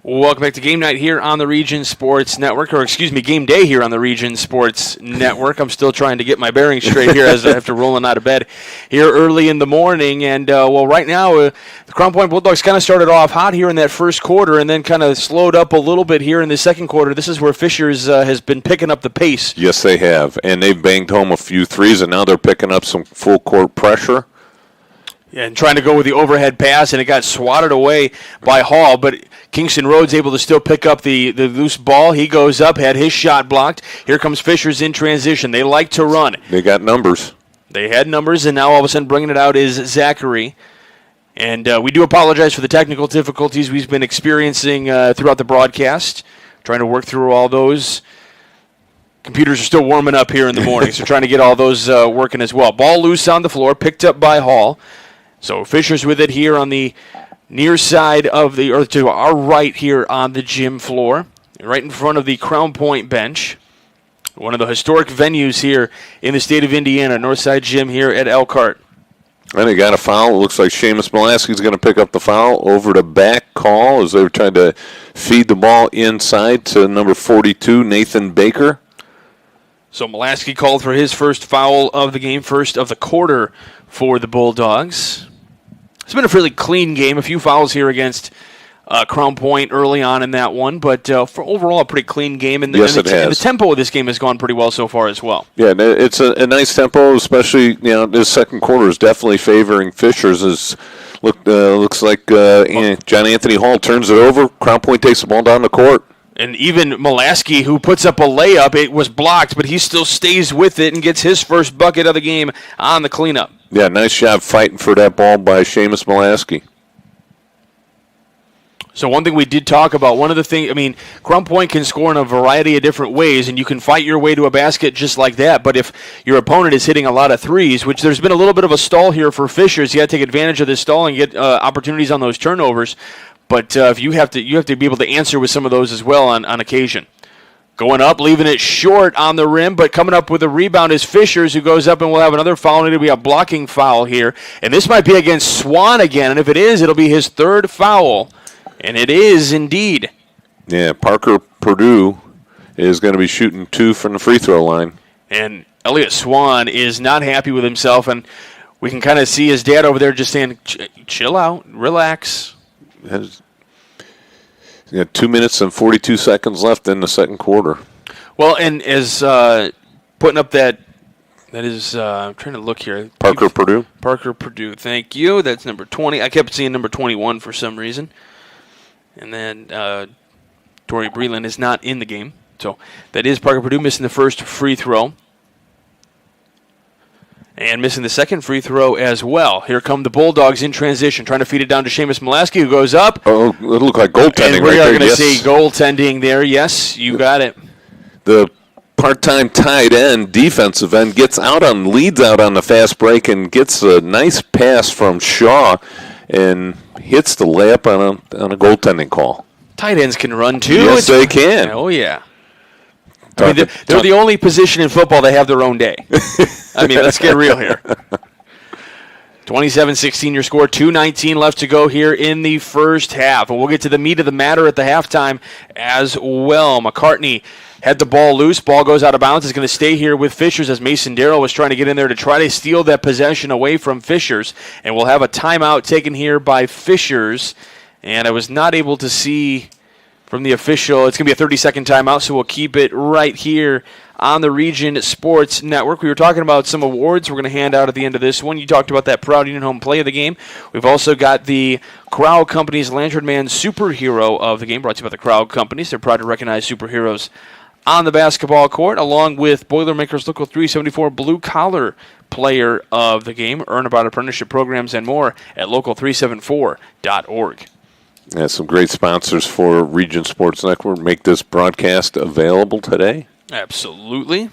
Welcome back to Game Night here on the Region Sports Network, Game Day here on the Region Sports Network. I'm still trying to get my bearings straight here as I have to rolling out of bed here early in the morning. And, right now, the Crown Point Bulldogs kind of started off hot here in that first quarter and then kind of slowed up a little bit here in the second quarter. This is where Fishers has been picking up the pace. Yes, they have. And they've banged home a few threes, and now they're picking up some full-court pressure. Yeah, and trying to go with the overhead pass, and it got swatted away by Hall, but Kingston Rhodes able to still pick up the loose ball. He goes up, had his shot blocked. Here comes Fishers in transition. They like to run. They got numbers. They had numbers, and now all of a sudden bringing it out is Zachary. And we do apologize for the technical difficulties we've been experiencing throughout the broadcast, trying to work through all those. Computers are still warming up here in the morning, so trying to get all those working as well. Ball loose on the floor, picked up by Hall. So Fishers with it here on the near side of to our right here on the gym floor, right in front of the Crown Point bench. One of the historic venues here in the state of Indiana, Northside Gym here at Elkhart. And they got a foul. It looks like Seamus Molaski's going to pick up the foul. Over to back call as they were trying to feed the ball inside to number 42, Nathan Baker. So Molaski called for his first foul of the game, first of the quarter for the Bulldogs. It's been a fairly clean game. A few fouls here against Crown Point early on in that one, but for overall a pretty clean game. And yes, it has. And the tempo of this game has gone pretty well so far as well. Yeah, it's a nice tempo, especially this second quarter is definitely favoring Fishers. Looks like John Anthony Hall turns it over. Crown Point takes the ball down the court. And even Molaski, who puts up a layup, it was blocked, but he still stays with it and gets his first bucket of the game on the cleanup. Yeah, nice job fighting for that ball by Seamus Molaski. So one thing we did talk about, Crown Point can score in a variety of different ways, and you can fight your way to a basket just like that. But if your opponent is hitting a lot of threes, which there's been a little bit of a stall here for Fishers, you got to take advantage of this stall and get opportunities on those turnovers. But if you have to be able to answer with some of those as well on occasion. Going up, leaving it short on the rim, but coming up with a rebound is Fishers, who goes up and will have another foul. It'll be a blocking foul here. And this might be against Swan again. And if it is, it'll be his third foul. And it is indeed. Yeah, Parker Purdue is going to be shooting 2 from the free throw line. And Elliott Swan is not happy with himself. And we can kind of see his dad over there just saying, chill out, relax. He's got 2 minutes and 42 seconds left in the second quarter. Well, and as putting up that is, I'm trying to look here. Parker Purdue, thank you. That's number 20. I kept seeing number 21 for some reason. And then Tori Breland is not in the game. So that is Parker Purdue missing the first free throw. And missing the second free throw as well. Here come the Bulldogs in transition, trying to feed it down to Seamus Molaski, who goes up. Oh, it looked like goaltending and right there. We are going to see goaltending there. Yes, you got it. The part-time tight end, defensive end, leads out on the fast break and gets a nice pass from Shaw and hits the layup on a goaltending call. Tight ends can run too. Yes, they can. Oh, yeah. I mean, they're the only position in football that have their own day. I mean, let's get real here. 27-16 your score, 2:19 left to go here in the first half. And we'll get to the meat of the matter at the halftime as well. McCartney had the ball loose. Ball goes out of bounds. It's going to stay here with Fishers as Mason Darrell was trying to get in there to try to steal that possession away from Fishers. And we'll have a timeout taken here by Fishers. And I was not able to see from the official. It's going to be a 30-second timeout, so we'll keep it right here on the Region Sports Network. We were talking about some awards we're going to hand out at the end of this one. You talked about that Proud Union Home Play of the Game. We've also got the Crowd Companies Lantern Man Superhero of the Game, brought to you by the Crowd Companies. They're proud to recognize superheroes on the basketball court, along with Boilermakers Local 374 Blue Collar Player of the Game. Earn about apprenticeship programs and more at local374.org. Yeah, some great sponsors for Region Sports Network make this broadcast available today. Absolutely.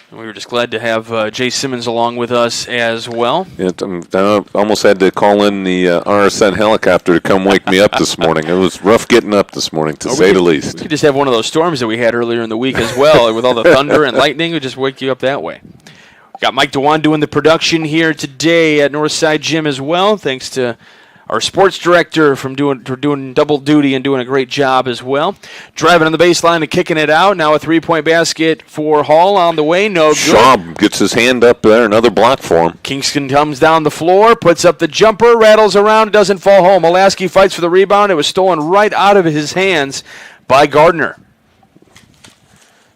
And we were just glad to have Jay Simmons along with us as well. Yeah, I almost had to call in the RSN helicopter to come wake me up this morning. It was rough getting up this morning, to say the least. We could just have one of those storms that we had earlier in the week as well. With all the thunder and lightning, we just wake you up that way. Got Mike Dewan doing the production here today at Northside Gym as well. Thanks to our sports director for doing double duty and doing a great job as well. Driving on the baseline and kicking it out. Now a three-point basket for Hall on the way. No good. Shaw gets his hand up there. Another block for him. Kingston comes down the floor, puts up the jumper, rattles around, doesn't fall home. Molaski fights for the rebound. It was stolen right out of his hands by Gardner.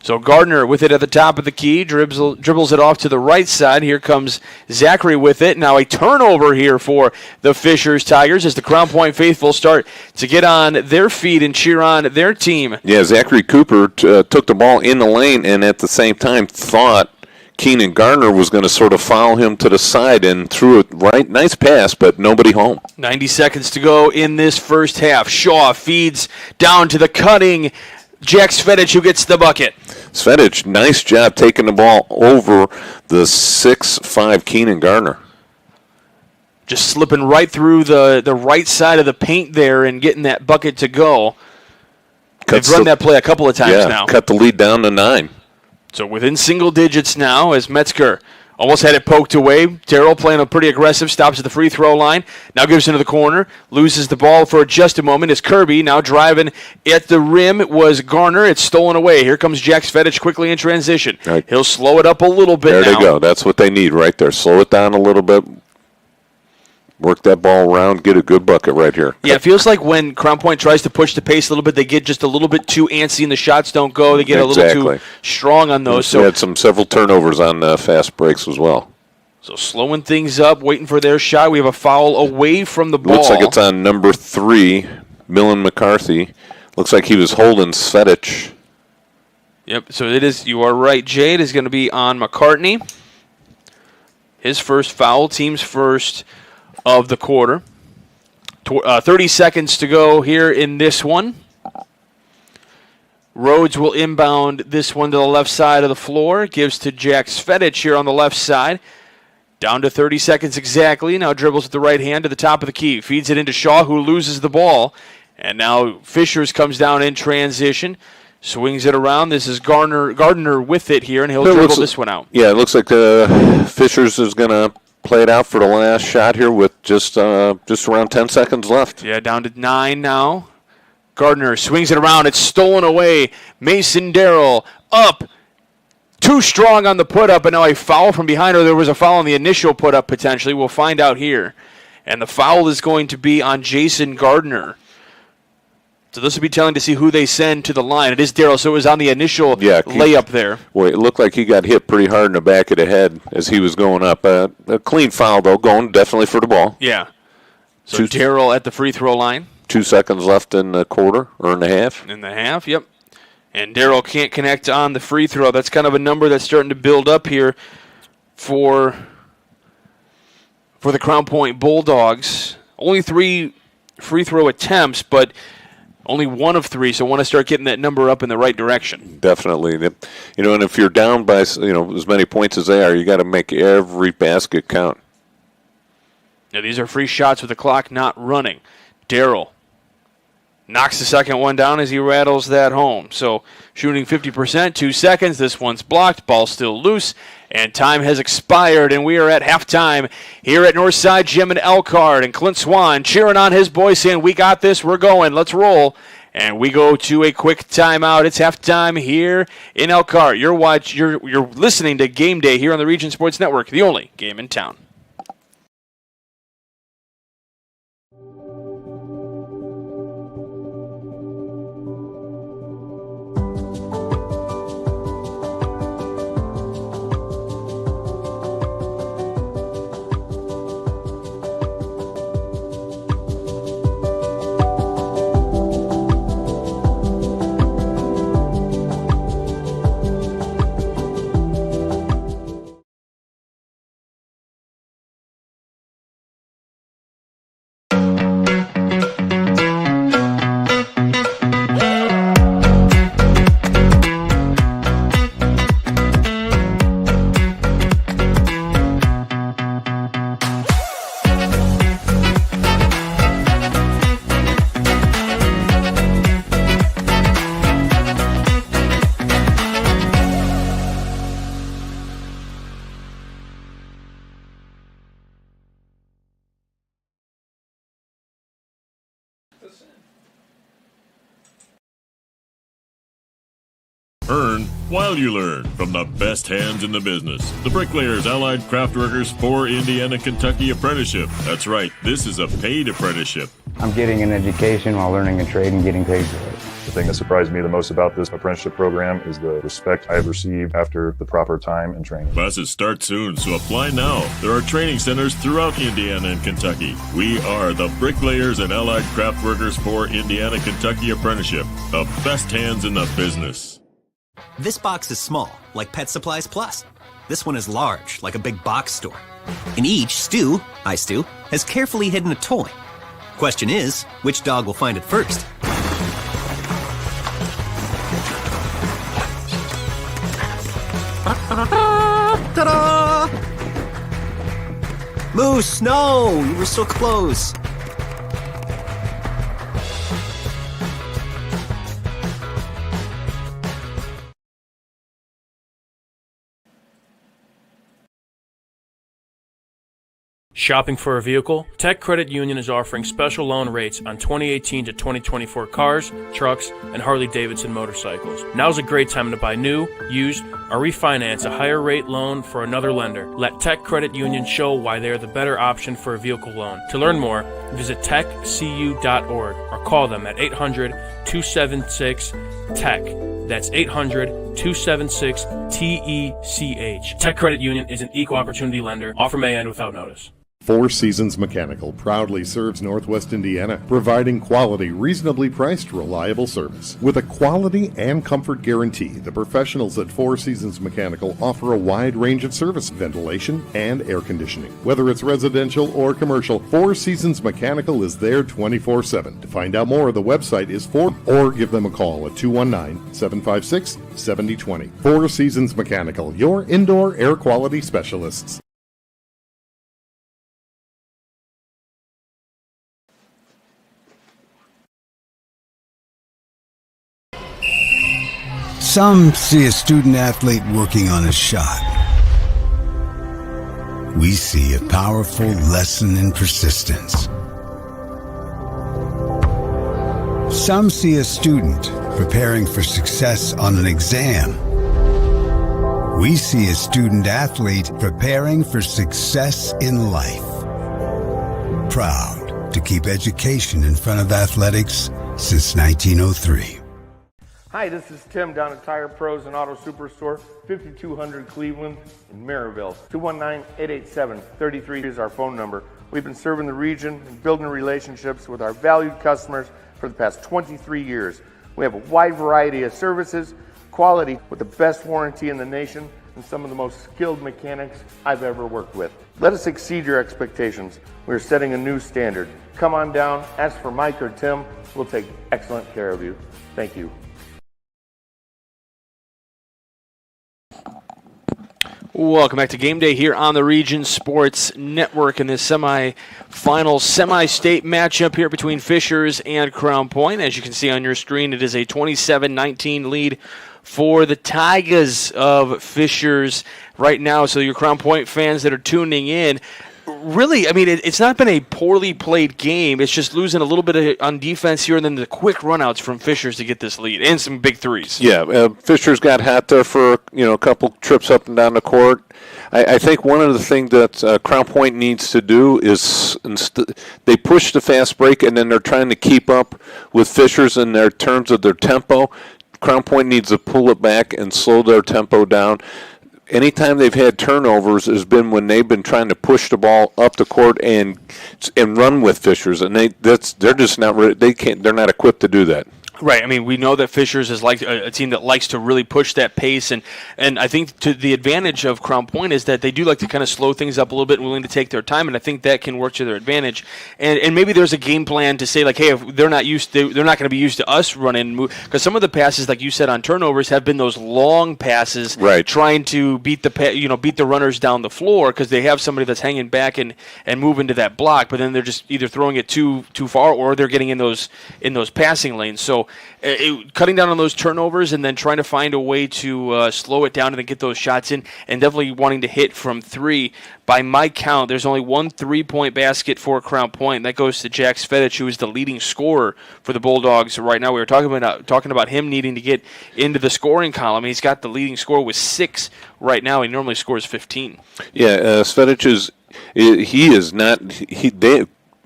So Gardner with it at the top of the key, dribbles it off to the right side. Here comes Zachary with it. Now a turnover here for the Fishers Tigers as the Crown Point faithful start to get on their feet and cheer on their team. Yeah, Zachary Cooper took the ball in the lane and at the same time thought Keenan Gardner was going to sort of foul him to the side and threw it right. Nice pass, but nobody home. 90 seconds to go in this first half. Shaw feeds down to the cutting Jack Svedich, who gets the bucket. Svedich, nice job taking the ball over the 6'5" Keenan Gardner. Just slipping right through the right side of the paint there and getting that bucket to go. They've run that play a couple of times now. Cut the lead down to 9. So within single digits now as Metzger almost had it poked away. Terrell playing a pretty aggressive, stops at the free throw line. Now gives into the corner, loses the ball for just a moment. As Kirby now driving at the rim. It was Garner. It's stolen away. Here comes Jack Svedich quickly in transition. Right. He'll slow it up a little bit there now. There they go. That's what they need right there. Slow it down a little bit. Work that ball around, get a good bucket right here. Yeah, it feels like when Crown Point tries to push the pace a little bit, they get just a little bit too antsy and the shots don't go. They get a little too strong on those. So had several turnovers on fast breaks as well. So slowing things up, waiting for their shot. We have a foul away from the ball. Looks like it's on number 3, Millen McCarthy. Looks like he was holding Svedich. Yep, so it is. You are right, Jay. It is going to be on McCartney. His first foul, team's first of the quarter. 30 seconds to go here in this one. Rhodes will inbound this one to the left side of the floor. Gives to Jack Svedich here on the left side. Down to 30 seconds exactly. Now dribbles with the right hand to the top of the key. Feeds it into Shaw, who loses the ball. And now Fishers comes down in transition. Swings it around. This is Gardner with it here, and he'll dribble this one out. Yeah, it looks like Fishers is going to play it out for the last shot here with just around 10 seconds left. Yeah, down to 9 now. Gardner swings it around. It's stolen away. Mason Darrell up. Too strong on the put-up, and now a foul from behind, or there was a foul on the initial put-up potentially. We'll find out here. And the foul is going to be on Jason Gardner. So this will be telling to see who they send to the line. It is Darrell, so it was on the initial layup there. Well, it looked like he got hit pretty hard in the back of the head as he was going up. A clean foul, though, going definitely for the ball. Yeah. So Darrell at the free throw line. 2 seconds left in the quarter, or in the half. In the half, yep. And Darrell can't connect on the free throw. That's kind of a number that's starting to build up here for the Crown Point Bulldogs. Only 3 free throw attempts, but only 1 of 3, so want to start getting that number up in the right direction. Definitely. And if you're down by as many points as they are, you got to make every basket count. Now these are free shots with the clock not running. Darrell knocks the second one down as he rattles that home. So shooting 50%, 2 seconds. This one's blocked. Ball still loose. And time has expired, and we are at halftime here at Northside Gym in Elkhart. And Clint Swan cheering on his boys saying, we got this, we're going, let's roll. And we go to a quick timeout. It's halftime here in Elkhart. You're listening to Game Day here on the Region Sports Network, the only game in town. Earn while you learn from the best hands in the business. The Bricklayers Allied Craft Workers for Indiana, Kentucky Apprenticeship. That's right, this is a paid apprenticeship. I'm getting an education while learning a trade and getting paid for it. The thing that surprised me the most about this apprenticeship program is the respect I've received after the proper time and training. Classes start soon, so apply now. There are training centers throughout Indiana and Kentucky. We are the Bricklayers and Allied Craft Workers for Indiana, Kentucky Apprenticeship. The best hands in the business. This box is small, like Pet Supplies Plus. This one is large, like a big box store. In each, Stu has carefully hidden a toy. Question is, which dog will find it first? Ta-da! Moose, no! You were so close. Shopping for a vehicle? Tech Credit Union is offering special loan rates on 2018 to 2024 cars, trucks, and Harley-Davidson motorcycles. Now's a great time to buy new, used, or refinance a higher rate loan for another lender. Let Tech Credit Union show why they are the better option for a vehicle loan. To learn more, visit techcu.org or call them at 800-276-TECH. That's 800-276-TECH. Tech Credit Union is an equal opportunity lender. Offer may end without notice. Four Seasons Mechanical proudly serves Northwest Indiana, providing quality, reasonably priced, reliable service. With a quality and comfort guarantee, the professionals at Four Seasons Mechanical offer a wide range of service, ventilation, and air conditioning. Whether it's residential or commercial, Four Seasons Mechanical is there 24/7. To find out more, the website is or give them a call at 219-756-7020. Four Seasons Mechanical, your indoor air quality specialists. Some see a student athlete working on a shot. We see a powerful lesson in persistence. Some see a student preparing for success on an exam. We see a student athlete preparing for success in life. Proud to keep education in front of athletics since 1903. Hi, this is Tim down at Tire Pros and Auto Superstore, 5200 Cleveland in Maryville. 219-887-33 is our phone number. We've been serving the region and building relationships with our valued customers for the past 23 years. We have a wide variety of services, quality with the best warranty in the nation, and some of the most skilled mechanics I've ever worked with. Let us exceed your expectations. We're setting a new standard. Come on down, ask for Mike or Tim. We'll take excellent care of you. Thank you. Welcome back to Game Day here on the Region Sports Network in this semi-final, semi-state matchup here between Fishers and Crown Point. As you can see on your screen, it is a 27-19 lead for the Tigers of Fishers right now. So your Crown Point fans that are tuning in, really, I mean, it's not been a poorly played game. It's just losing a little bit on defense here, and then the quick runouts from Fishers to get this lead, and some big threes. Yeah, Fishers got hot there for a couple trips up and down the court. I think one of the things that Crown Point needs to do is they push the fast break, and then they're trying to keep up with Fishers in their terms of their tempo. Crown Point needs to pull it back and slow their tempo down. Anytime they've had turnovers has been when they've been trying to push the ball up the court and run with Fishers, and they're just not ready. They're not equipped to do that. Right. I mean, we know that Fishers is like a team that likes to really push that pace, and I think to the advantage of Crown Point is that they do like to kind of slow things up a little bit and willing to take their time, and I think that can work to their advantage. And maybe there's a game plan to say, like, hey, if they're not going to be used to us running, because some of the passes, like you said, on turnovers have been those long passes, right, trying to beat the runners down the floor because they have somebody that's hanging back and move into that block, but then they're just either throwing it too far or they're getting in those passing lanes. So cutting down on those turnovers and then trying to find a way to slow it down and then get those shots in, and definitely wanting to hit from three. By my count, there's only one 3-point basket for Crown Point, and that goes to Jack Svedich, who is the leading scorer for the Bulldogs right now. We were talking about him needing to get into the scoring column. He's got the leading score with 6 right now. He normally scores 15. Yeah, Svedich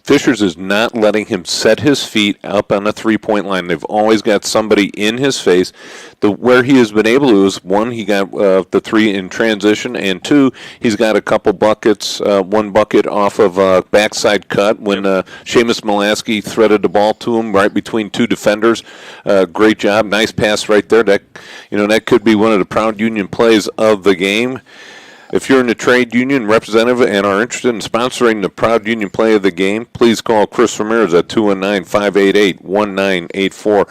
Fishers is not letting him set his feet up on the three-point line. They've always got somebody in his face. Where he has been able to is, 1, he got the 3 in transition, and 2, he's got a couple buckets, 1 bucket off of a backside cut when Seamus Mulaski threaded the ball to him right between 2 defenders. Great job. Nice pass right there. That could be one of the Proud Union plays of the game. If you're in the trade union representative and are interested in sponsoring the Proud Union play of the game, please call Chris Ramirez at 219-588-1984.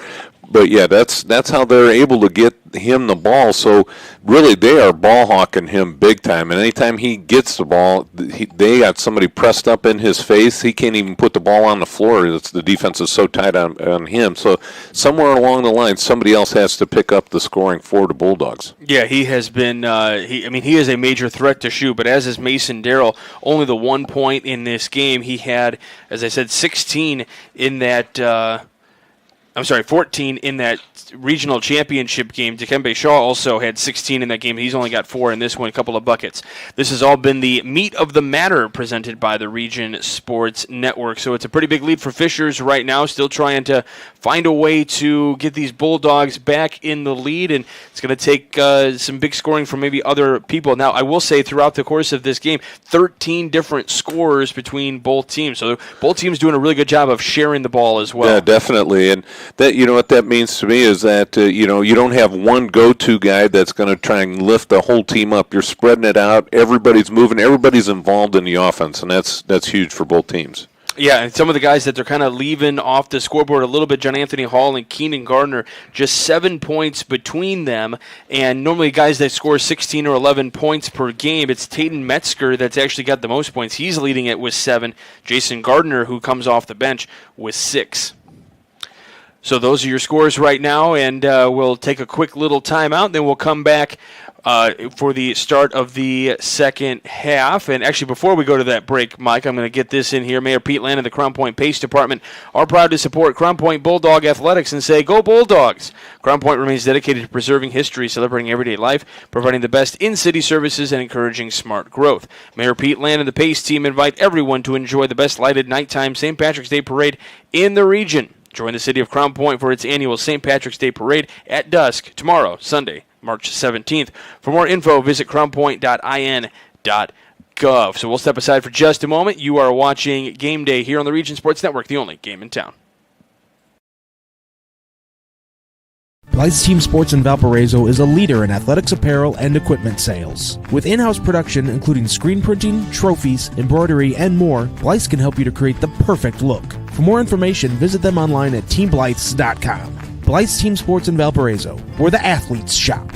But, yeah, that's how they're able to get him the ball. So, really, they are ball hawking him big time. And anytime he gets the ball, they got somebody pressed up in his face. He can't even put the ball on the floor. The defense is so tight on him. So, somewhere along the line, somebody else has to pick up the scoring for the Bulldogs. Yeah, he has been he is a major threat to shoot, but as is Mason Darrell, only the 1 point in this game. He had, as I said, 16 in that 14 in that regional championship game. Dikembe Shaw also had 16 in that game. He's only got 4 in this one, a couple of buckets. This has all been the meat of the matter presented by the Region Sports Network. So it's a pretty big lead for Fishers right now, still trying to find a way to get these Bulldogs back in the lead, and it's going to take some big scoring from maybe other people. Now, I will say throughout the course of this game, 13 different scorers between both teams. So both teams doing a really good job of sharing the ball as well. Yeah, definitely. And that, what that means to me is that, you don't have one go-to guy that's going to try and lift the whole team up. You're spreading it out. Everybody's moving. Everybody's involved in the offense, and that's huge for both teams. Yeah, and some of the guys that they're kind of leaving off the scoreboard a little bit, John Anthony Hall and Keenan Gardner, just 7 points between them. And normally guys that score 16 or 11 points per game, it's Taden Metzger that's actually got the most points. He's leading it with 7. Jason Gardner, who comes off the bench, with 6. So those are your scores right now, and we'll take a quick little timeout, and then we'll come back for the start of the second half. And actually, before we go to that break, Mike, I'm going to get this in here. Mayor Pete Land and the Crown Point Pace Department are proud to support Crown Point Bulldog Athletics and say, go Bulldogs! Crown Point remains dedicated to preserving history, celebrating everyday life, providing the best in-city services, and encouraging smart growth. Mayor Pete Land and the Pace team invite everyone to enjoy the best lighted nighttime St. Patrick's Day Parade in the region. Join the city of Crown Point for its annual St. Patrick's Day Parade at dusk tomorrow, Sunday, March 17th. For more info, visit crownpoint.in.gov. So we'll step aside for just a moment. You are watching Game Day here on the Region Sports Network, the only game in town. Blythe's Team Sports in Valparaiso is a leader in athletics apparel and equipment sales. With in-house production including screen printing, trophies, embroidery, and more, Blythe's can help you to create the perfect look. For more information, visit them online at teamblythes.com. Blythe's Team Sports in Valparaiso, where the athletes shop.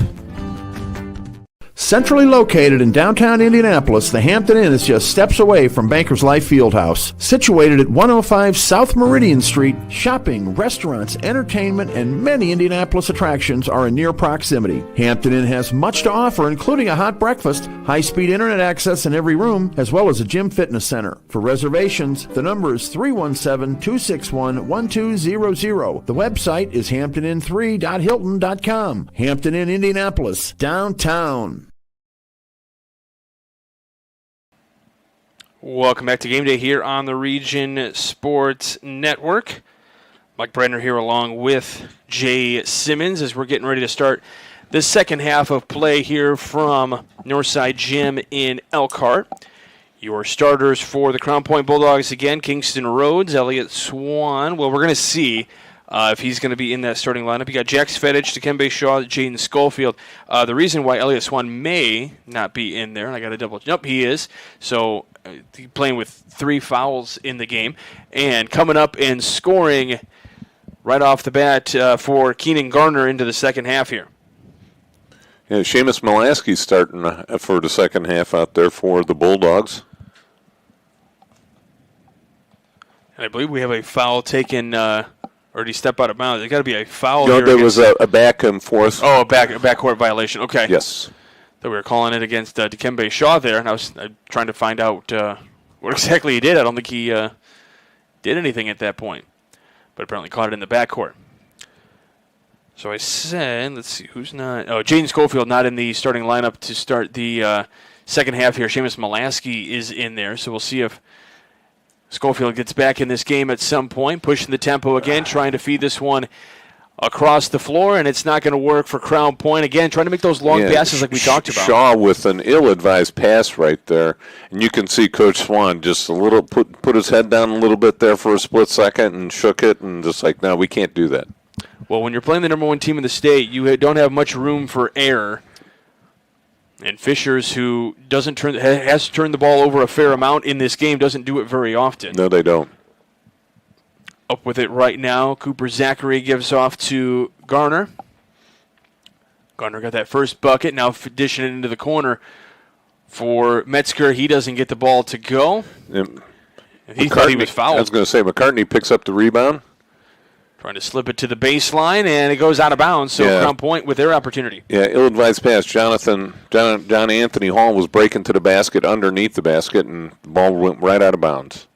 Centrally located in downtown Indianapolis, the Hampton Inn is just steps away from Bankers Life Fieldhouse. Situated at 105 South Meridian Street, shopping, restaurants, entertainment, and many Indianapolis attractions are in near proximity. Hampton Inn has much to offer, including a hot breakfast, high-speed internet access in every room, as well as a gym fitness center. For reservations, the number is 317-261-1200. The website is hamptonin3.hilton.com. Hampton Inn, Indianapolis, downtown. Welcome back to Game Day here on the Region Sports Network. Mike Brenner here along with Jay Simmons as we're getting ready to start the second half of play here from Northside Gym in Elkhart. Your starters for the Crown Point Bulldogs again, Kingston Rhodes, Elliott Swan. Well, we're going to see if he's going to be in that starting lineup. You got Jack Svedich, Dikembe Shaw, Jaden Schofield. The reason why Elliott Swan may not be in there, and I got to double check. Nope, he is. So playing with 3 fouls in the game. And coming up and scoring right off the bat for Keenan Gardner into the second half here. Yeah, Seamus Mulaski's starting for the second half out there for the Bulldogs. And I believe we have a foul taken, or Or did he step out of bounds? There's got to be a foul No, here. there was a back and forth. Oh, a backcourt violation. Okay. Yes. So we were calling it against Dikembe Shaw there, and I was trying to find out what exactly he did. I don't think he did anything at that point, but apparently caught it in the backcourt. So I said, let's see, who's not? Oh, Jaden Schofield not in the starting lineup to start the second half here. Seamus Molaski is in there, so we'll see if Schofield gets back in this game at some point, pushing the tempo again, trying to feed this one across the floor, and it's not going to work for Crown Point. Again, trying to make those long passes like we talked about. Shaw with an ill-advised pass right there, and you can see Coach Swan just a little put his head down a little bit there for a split second and shook it, and just like, no, we can't do that. Well, when you're playing the number one team in the state, you don't have much room for error. And Fishers, who has turned the ball over a fair amount in this game, doesn't do it very often. No, they don't. Up with it right now, Cooper Zachary gives off to Garner. Garner got that first bucket, now dishing it into the corner for Metzger. He doesn't get the ball to go. He thought he was fouled. I was going to say, McCartney picks up the rebound. Trying to slip it to the baseline, and it goes out of bounds, so Crown Point with their opportunity. Yeah, ill-advised pass. John Anthony Hall was breaking to the basket underneath the basket, and the ball went right out of bounds.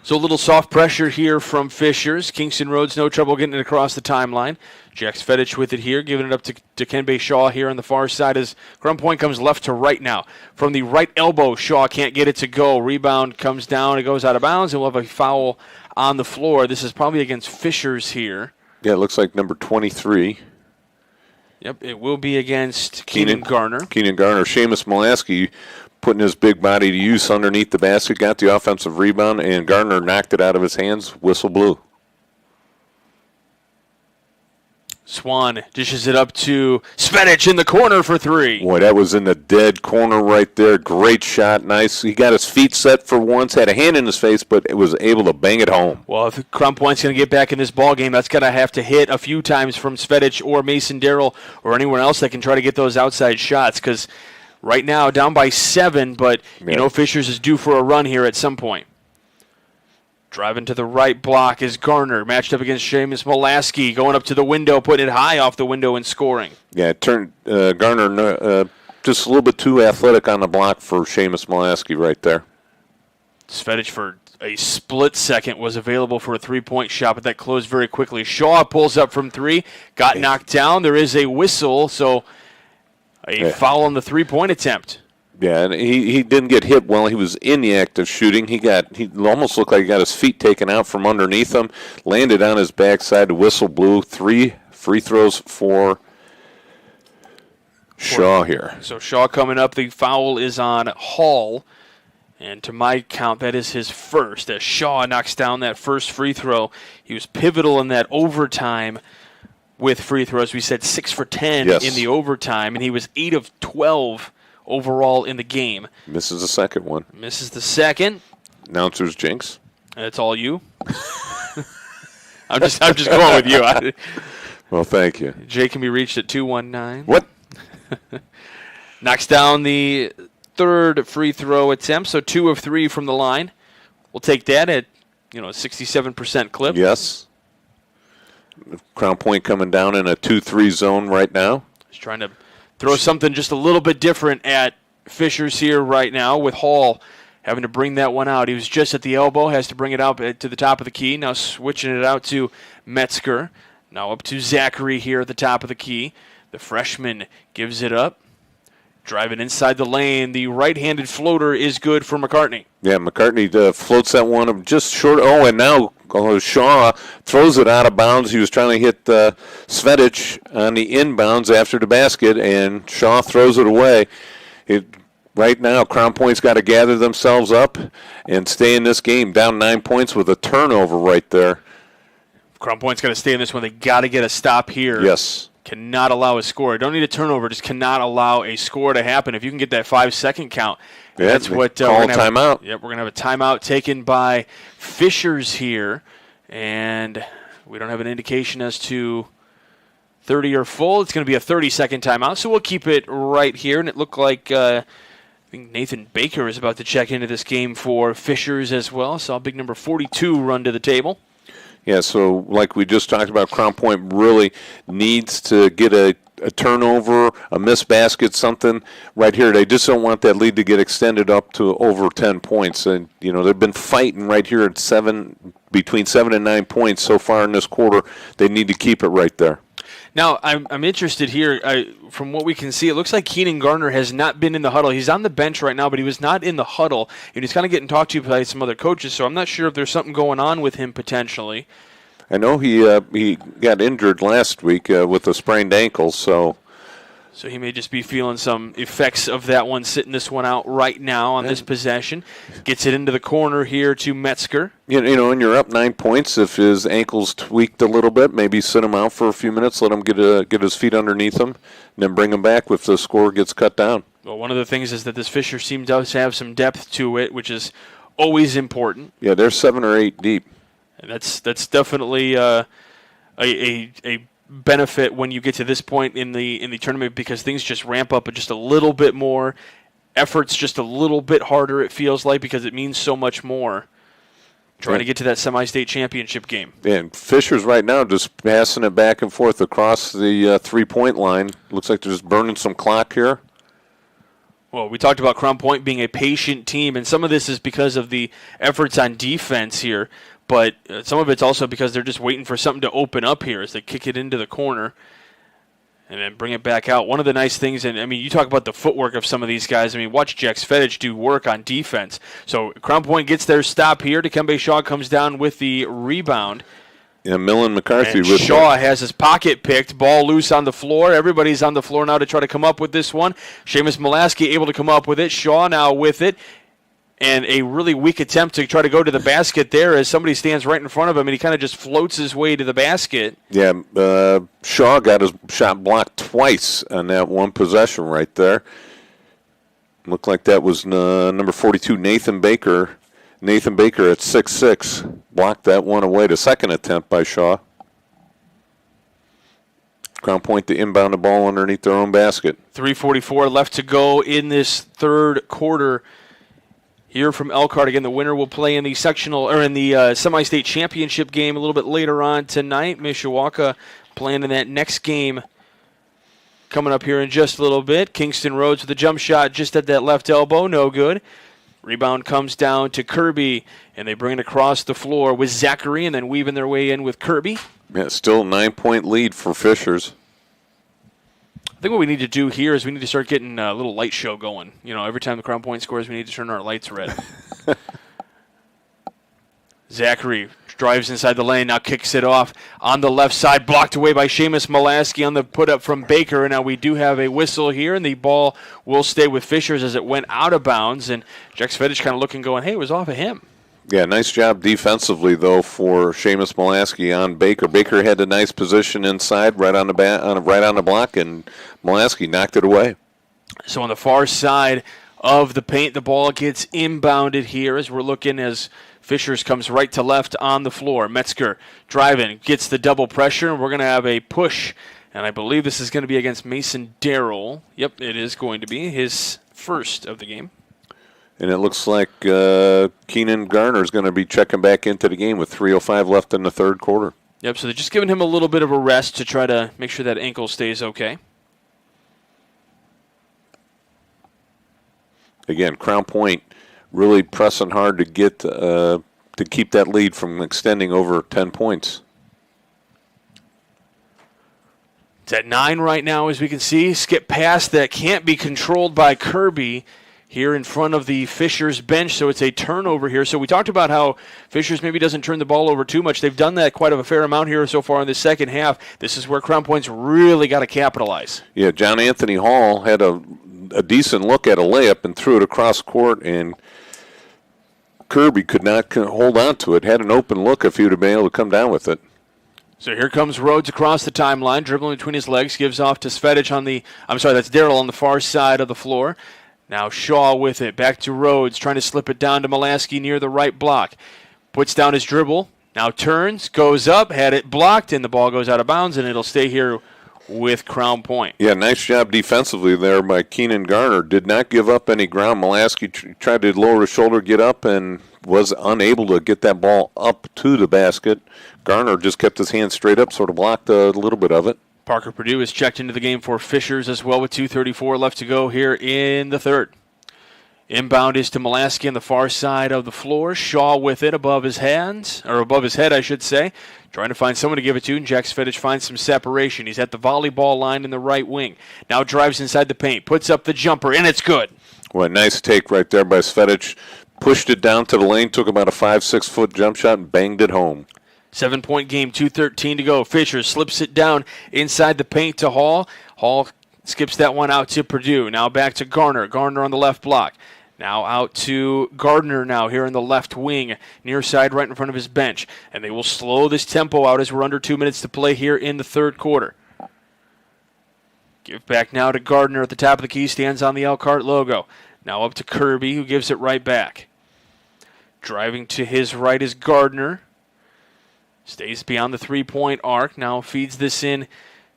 So a little soft pressure here from Fishers. Kingston Rhodes, no trouble getting it across the timeline. Jack Svedich with it here, giving it up to Dikembe Shaw here on the far side as Crown Point comes left to right now. From the right elbow, Shaw can't get it to go. Rebound comes down, it goes out of bounds, and we'll have a foul on the floor. This is probably against Fishers here. Yeah, it looks like number 23. Yep, it will be against Keenan Garner. Keenan Garner. Seamus Molaski putting his big body to use underneath the basket, got the offensive rebound, and Garner knocked it out of his hands. Whistle blew. Swan dishes it up to Svedich in the corner for three. Boy, that was in the dead corner right there. Great shot. Nice. He got his feet set for once, had a hand in his face, but it was able to bang it home. Well, if Crown Point's going to get back in this ball game, that's going to have to hit a few times from Svedich or Mason Darrell or anyone else that can try to get those outside shots, because right now down by 7, but you know Fishers is due for a run here at some point. Driving to the right block is Garner, matched up against Seamus Molaski, going up to the window, putting it high off the window and scoring. Yeah, it turned Garner just a little bit too athletic on the block for Seamus Molaski right there. Svedich for a split second was available for a three-point shot, but that closed very quickly. Shaw pulls up from 3, got knocked down. There is a whistle, so a foul on the three-point attempt. Yeah, and he didn't get hit while he was in the act of shooting. He almost looked like he got his feet taken out from underneath him, landed on his backside, the whistle blew. 3 free throws for Shaw here. So Shaw coming up, the foul is on Hall, and to my count, that is his first. As Shaw knocks down that first free throw, he was pivotal in that overtime with free throws. We said 6 for 10 in the overtime, and he was 8 of 12 overall in the game. Misses the second one. Misses the second. Announcer's jinx. That's all you. I'm just going with you. Well, thank you. Jay can be reached at 219. What? Knocks down the third free throw attempt, so 2 of 3 from the line. We'll take that at a 67% clip. Yes. Crown Point coming down in a 2-3 zone right now. He's trying to throw something just a little bit different at Fishers here right now, with Hall having to bring that one out. He was just at the elbow, has to bring it out to the top of the key. Now switching it out to Metzger. Now up to Zachary here at the top of the key. The freshman gives it up. Driving inside the lane. The right-handed floater is good for McCartney. Yeah, McCartney floats that one just short. Oh, and now Shaw throws it out of bounds. He was trying to hit Svedich on the inbounds after the basket, and Shaw throws it away. Right now, Crown Point's got to gather themselves up and stay in this game. Down 9 points with a turnover right there. Crown Point's got to stay in this one. They got to get a stop here. Yes. Cannot allow a score. Don't need a turnover. Just cannot allow a score to happen. If you can get that 5-second count, that's what call a timeout. Yep, we're gonna have a timeout taken by Fishers here, and we don't have an indication as to 30 or full. It's going to be a 30-second timeout, so we'll keep it right here. And it looked like I think Nathan Baker is about to check into this game for Fishers as well. Saw big number 42 run to the table. Yeah, so like we just talked about, Crown Point really needs to get a turnover, a missed basket, something right here. They just don't want that lead to get extended up to over 10 points. And, they've been fighting right here at between 7 and 9 points so far in this quarter. They need to keep it right there. Now, I'm interested here. From what we can see, it looks like Keenan Garner has not been in the huddle. He's on the bench right now, but he was not in the huddle. And he's kind of getting talked to by some other coaches, so I'm not sure if there's something going on with him potentially. I know he got injured last week with a sprained ankle, so he may just be feeling some effects of that one, sitting this one out right now on this possession. Gets it into the corner here to Metzger. And you're up 9 points. If his ankle's tweaked a little bit, maybe sit him out for a few minutes, let him get his feet underneath him, and then bring him back if the score gets cut down. Well, one of the things is that this Fisher team does have some depth to it, which is always important. Yeah, they're 7 or 8 deep. And that's definitely a benefit when you get to this point in the tournament, because things just ramp up just a little bit more. Effort's just a little bit harder, it feels like, because it means so much more trying to get to that semi-state championship game. And Fisher's right now just passing it back and forth across the three-point line. Looks like they're just burning some clock here. Well, we talked about Crown Point being a patient team, and some of this is because of the efforts on defense here. But some of it's also because they're just waiting for something to open up here as they kick it into the corner and then bring it back out. One of the nice things, and you talk about the footwork of some of these guys. Watch Jack Svedich do work on defense. So Crown Point gets their stop here. Dikembe Shaw comes down with the rebound. Yeah, Millen McCarthy. And Shaw has his pocket picked, ball loose on the floor. Everybody's on the floor now to try to come up with this one. Seamus Mulaski able to come up with it. Shaw now with it. And a really weak attempt to try to go to the basket there as somebody stands right in front of him, and he kind of just floats his way to the basket. Yeah, Shaw got his shot blocked twice on that one possession right there. Looked like that was number 42, Nathan Baker. Nathan Baker at 6'6", blocked that one away. The second attempt by Shaw. Crown Point to inbound the ball underneath their own basket. 3:44 left to go in this third quarter. Here from Elkhart, again, the winner will play in the semi-state championship game a little bit later on tonight. Mishawaka playing in that next game coming up here in just a little bit. Kingston Rhodes with a jump shot just at that left elbow, no good. Rebound comes down to Kirby, and they bring it across the floor with Zachary, and then weaving their way in with Kirby. Yeah, still a 9-point lead for Fishers. I think what we need to do here is we need to start getting a little light show going. Every time the Crown Point scores, we need to turn our lights red. Zachary drives inside the lane, now kicks it off on the left side, blocked away by Seamus Mulaski on the put-up from Baker. And now we do have a whistle here, and the ball will stay with Fishers as it went out of bounds. And Jack Svedich kind of looking, going, hey, it was off of him. Yeah, nice job defensively, though, for Seamus Mulaski on Baker. Baker had a nice position inside, right on the block, and Mulaski knocked it away. So on the far side of the paint, the ball gets inbounded here as we're looking as Fishers comes right to left on the floor. Metzger driving, gets the double pressure, and we're going to have a push. And I believe this is going to be against Mason Darrell. Yep, it is going to be his first of the game. And it looks like Keenan Garner is going to be checking back into the game with 3:05 left in the third quarter. Yep, so they're just giving him a little bit of a rest to try to make sure that ankle stays okay. Again, Crown Point really pressing hard to get to keep that lead from extending over 10 points. It's at 9 right now, as we can see. Skip pass that can't be controlled by Kirby here in front of the Fishers bench, so it's a turnover here. So we talked about how Fishers maybe doesn't turn the ball over too much. They've done that quite a fair amount here so far in the second half. This is where Crown Point's really got to capitalize. Yeah, John Anthony Hall had a decent look at a layup and threw it across court, and Kirby could not hold on to it. Had an open look if he would have been able to come down with it. So here comes Rhodes across the timeline, dribbling between his legs, gives off to Svedich that's Darrell on the far side of the floor. Now Shaw with it, back to Rhodes, trying to slip it down to Mulaski near the right block. Puts down his dribble, now turns, goes up, had it blocked, and the ball goes out of bounds, and it'll stay here with Crown Point. Yeah, nice job defensively there by Keenan Garner. Did not give up any ground. Mulaski tried to lower his shoulder, get up, and was unable to get that ball up to the basket. Garner just kept his hand straight up, sort of blocked a little bit of it. Parker Purdue is checked into the game for Fishers as well with 2:34 left to go here in the third. Inbound is to Mulaski on the far side of the floor. Shaw with it above his hands, or above his head, I should say. Trying to find someone to give it to, and Jack Svedich finds some separation. He's at the volleyball line in the right wing. Now drives inside the paint, puts up the jumper, and it's good. Well, nice take right there by Svedich. Pushed it down to the lane, took about a 5-6 foot jump shot, and banged it home. 7-point game, 2:13 to go. Fisher slips it down inside the paint to Hall. Hall skips that one out to Purdue. Now back to Garner. Garner on the left block. Now out to Gardner now here in the left wing, near side right in front of his bench. And they will slow this tempo out as we're under 2 minutes to play here in the third quarter. Give back now to Gardner at the top of the key, stands on the Elkhart logo. Now up to Kirby, who gives it right back. Driving to his right is Gardner. Stays beyond the three-point arc. Now feeds this in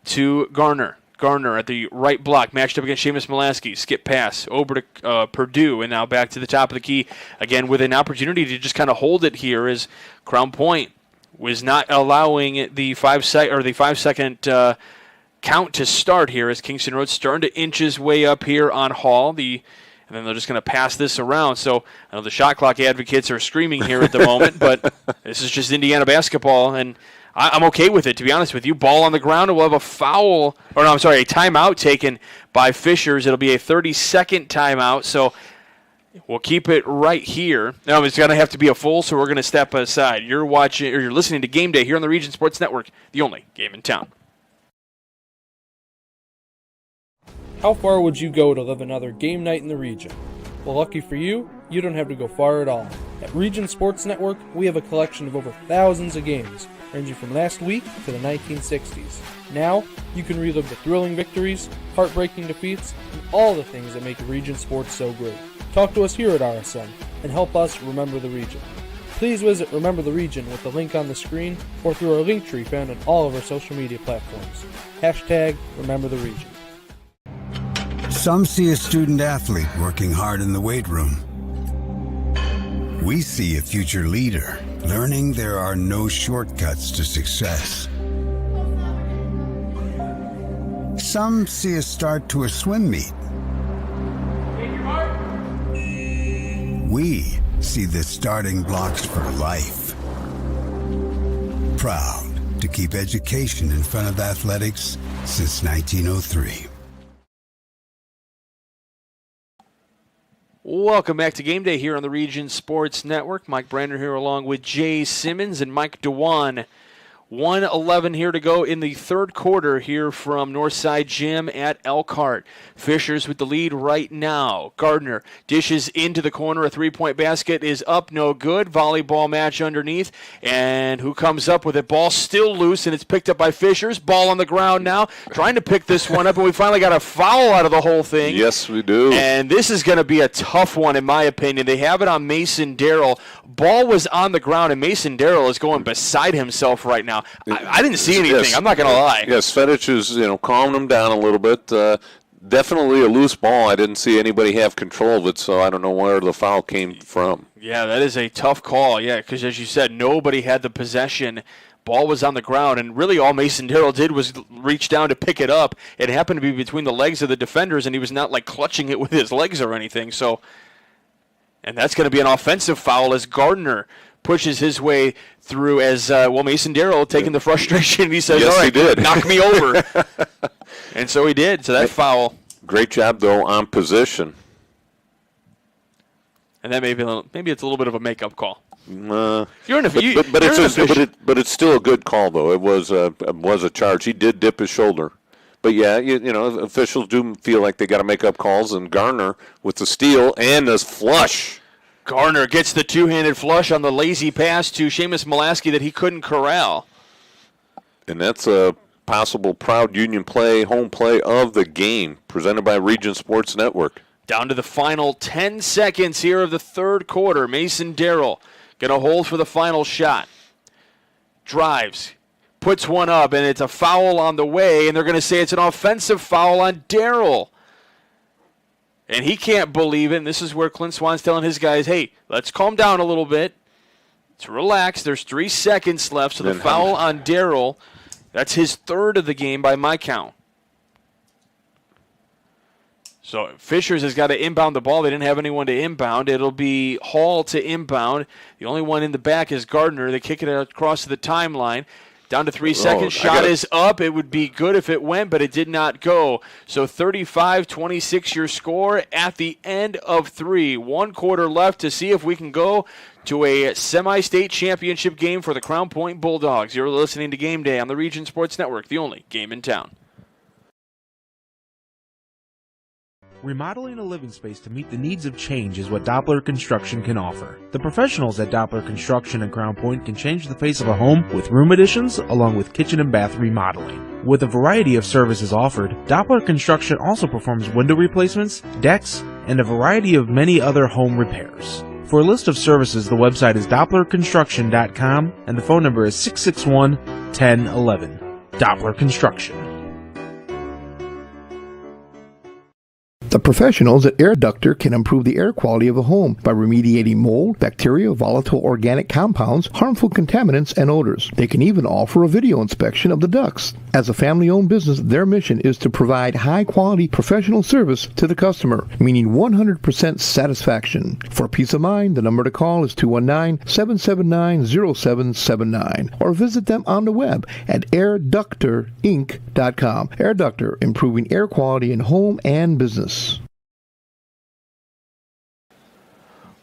to Garner. Garner at the right block, matched up against Seamus Mulaski. Skip pass over to Purdue, and now back to the top of the key again with an opportunity to just kind of hold it here as Crown Point was not allowing the 5 second count to start here as Kingston Road starting to inch his way up here on Hall. And then they're just going to pass this around. So I know the shot clock advocates are screaming here at the moment, but this is just Indiana basketball, and I'm okay with it, to be honest with you. Ball on the ground, and we'll have a a timeout taken by Fishers. It'll be a 30-second timeout, so we'll keep it right here. Now, it's going to have to be a full, so we're going to step aside. You're listening to Game Day here on the Region Sports Network, the only game in town. How far would you go to live another game night in the region? Well, lucky for you, you don't have to go far at all. At Region Sports Network, we have a collection of over thousands of games, ranging from last week to the 1960s. Now, you can relive the thrilling victories, heartbreaking defeats, and all the things that make Region Sports so great. Talk to us here at RSN and help us remember the region. Please visit Remember the Region with the link on the screen or through our link tree found on all of our social media platforms. # Remember the Region. Some see a student athlete working hard in the weight room. We see a future leader learning there are no shortcuts to success. Some see a start to a swim meet. We see the starting blocks for life. Proud to keep education in front of athletics since 1903. Welcome back to Game Day here on the Region Sports Network. Mike Brander here along with Jay Simmons and Mike Dewan. 1:11 here to go in the third quarter here from Northside Gym at Elkhart. Fishers with the lead right now. Gardner dishes into the corner. A three-point basket is up, no good. Volleyball match underneath. And who comes up with it? Ball still loose, and it's picked up by Fishers. Ball on the ground now. Trying to pick this one up, and we finally got a foul out of the whole thing. Yes, we do. And this is going to be a tough one, in my opinion. They have it on Mason Darrell. Ball was on the ground, and Mason Darrell is going beside himself right now. I didn't see anything. Yes. I'm not going to lie. Yes, Svedich is calming him down a little bit. Definitely a loose ball. I didn't see anybody have control of it, so I don't know where the foul came from. Yeah, that is a tough call. Yeah, because as you said, nobody had the possession. Ball was on the ground, and really all Mason Darrell did was reach down to pick it up. It happened to be between the legs of the defenders, and he was not clutching it with his legs or anything. And that's going to be an offensive foul as Gardner pushes his way through as, Mason Darrell taking the frustration, and he says, yes, all right, he did. Knock me over. And so he did, so that foul. Great job, though, on position. And that maybe it's a little bit of a makeup call. But it's still a good call, though. It was a charge. He did dip his shoulder. But, yeah, officials do feel like they got to make up calls, and Garner with the steal and the flush. Garner gets the two-handed flush on the lazy pass to Seamus Mulaski that he couldn't corral. And that's a possible Proud Union home play of the game, presented by Region Sports Network. Down to the final 10 seconds here of the third quarter. Mason Darrell going to hold for the final shot. Drives. puts one up, and it's a foul on the way, and they're going to say it's an offensive foul on Darrell. And he can't believe it, and this is where Clint Swan's telling his guys, hey, let's calm down a little bit. Let's relax. There's 3 seconds left, so the foul on Darrell, that's his third of the game by my count. So Fishers has got to inbound the ball. They didn't have anyone to inbound. It'll be Hall to inbound. The only one in the back is Gardner. They kick it across the timeline. Down to 3 seconds. Shot is up. It would be good if it went, but it did not go. So 35-26 your score at the end of 3. 1 quarter left to see if we can go to a semi-state championship game for the Crown Point Bulldogs. You're listening to Game Day on the Region Sports Network, the only game in town. Remodeling a living space to meet the needs of change is what Doppler Construction can offer. The professionals at Doppler Construction and Crown Point can change the face of a home with room additions along with kitchen and bath remodeling. With a variety of services offered, Doppler Construction also performs window replacements, decks, and a variety of many other home repairs. For a list of services, the website is DopplerConstruction.com and the phone number is 661-1011. Doppler Construction. The professionals at Air Ductor can improve the air quality of a home by remediating mold, bacteria, volatile organic compounds, harmful contaminants, and odors. They can even offer a video inspection of the ducts. As a family-owned business, their mission is to provide high-quality professional service to the customer, meaning 100% satisfaction. For peace of mind, the number to call is 219-779-0779 or visit them on the web at airductorinc.com. Air Ductor, improving air quality in home and business.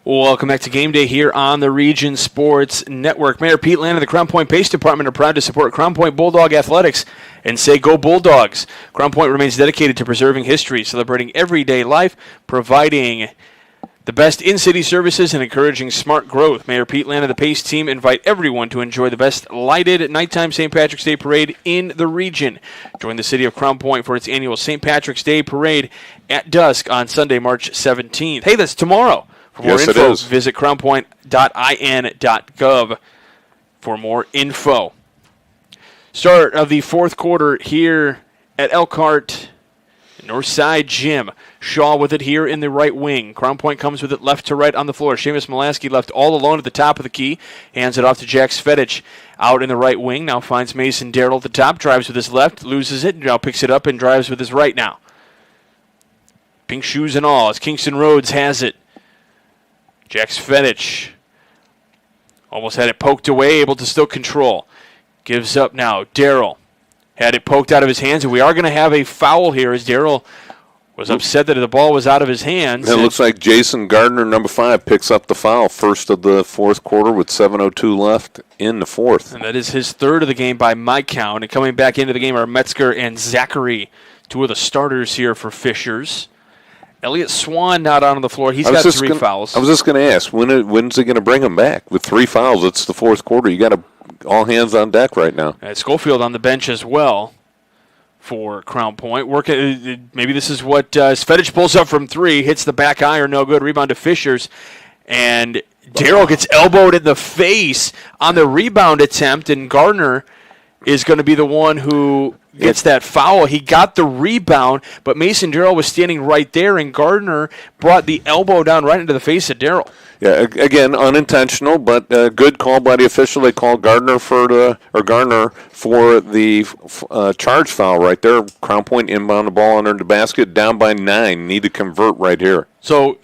Welcome back to Game Day here on the Region Sports Network. Mayor Pete Land of the Crown Point Pace Department are proud to support Crown Point Bulldog Athletics and say go Bulldogs. Crown Point remains dedicated to preserving history, celebrating everyday life, providing the best in-city services, and encouraging smart growth. Mayor Pete Land of the Pace team invite everyone to enjoy the best lighted nighttime St. Patrick's Day Parade in the region. Join the city of Crown Point for its annual St. Patrick's Day Parade at dusk on Sunday, March 17th. Hey, that's tomorrow. For more info, visit crownpoint.in.gov for more info. Start of the fourth quarter here at Elkhart Northside Gym. Shaw with it here in the right wing. Crown Point comes with it left to right on the floor. Seamus Mulaski left all alone at the top of the key. Hands it off to Jack Svedich out in the right wing. Now finds Mason Darrell at the top. Drives with his left. Loses it. Now picks it up and drives with his right now. Pink shoes and all as Kingston Rhodes has it. Jack Svedich almost had it poked away, able to still control. Gives up now. Darrell had it poked out of his hands, and we are going to have a foul here as Darrell was upset that the ball was out of his hands. It looks like Jason Gardner, number 5, picks up the foul, first of the fourth quarter with 7:02 left in the fourth. And that is his third of the game by my count. And coming back into the game are Metzger and Zachary, 2 of the starters here for Fishers. Elliott Swan not on the floor. He's got 3 fouls. I was just going to ask, when's he going to bring him back? With 3 fouls, it's the fourth quarter. You got to all hands on deck right now. Schofield on the bench as well for Crown Point. Maybe this is what Svedich pulls up from 3, hits the back iron, no good. Rebound to Fishers, and Darrell gets elbowed in the face on the rebound attempt, and Gardner is going to be the one who gets that foul. He got the rebound, but Mason Darrell was standing right there, and Gardner brought the elbow down right into the face of Darrell. Yeah, again, unintentional, but good call by the official. They called Garner for the charge foul right there. Crown Point inbound the ball under the basket, down by 9. Need to convert right here. So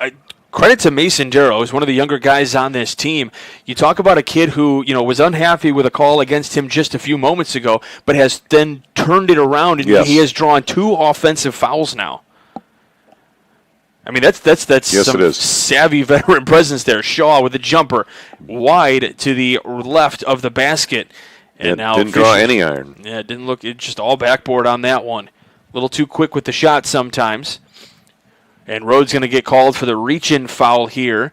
credit to Mason Darrell, who's one of the younger guys on this team. You talk about a kid who was unhappy with a call against him just a few moments ago, but has then turned it around, and he has drawn 2 offensive fouls now. I mean, that's some savvy veteran presence there. Shaw with a jumper wide to the left of the basket. And now didn't draw any iron. Yeah, it didn't look. It just all backboard on that one. A little too quick with the shot sometimes. And Rhodes going to get called for the reach-in foul here.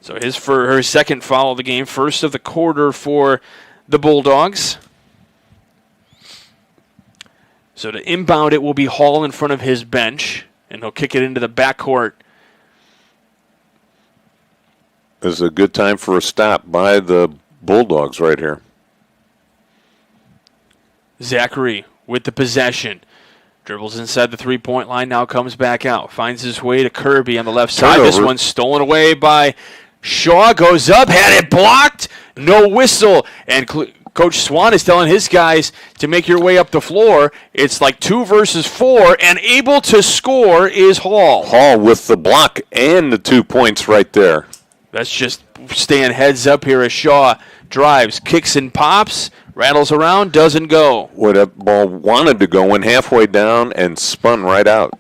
So her second foul of the game, first of the quarter for the Bulldogs. So to inbound it will be Hall in front of his bench. And he'll kick it into the backcourt. This is a good time for a stop by the Bulldogs right here. Zachary with the possession. Dribbles inside the three-point line, now comes back out. Finds his way to Kirby on the left side. Turnover. This one's stolen away by Shaw. Goes up, had it blocked. No whistle. And Coach Swan is telling his guys to make your way up the floor. It's like 2 versus 4, and able to score is Hall. Hall with the block and the 2 points right there. That's just staying heads up here as Shaw drives, kicks and pops, rattles around, doesn't go. Where that ball wanted to go, went halfway down and spun right out.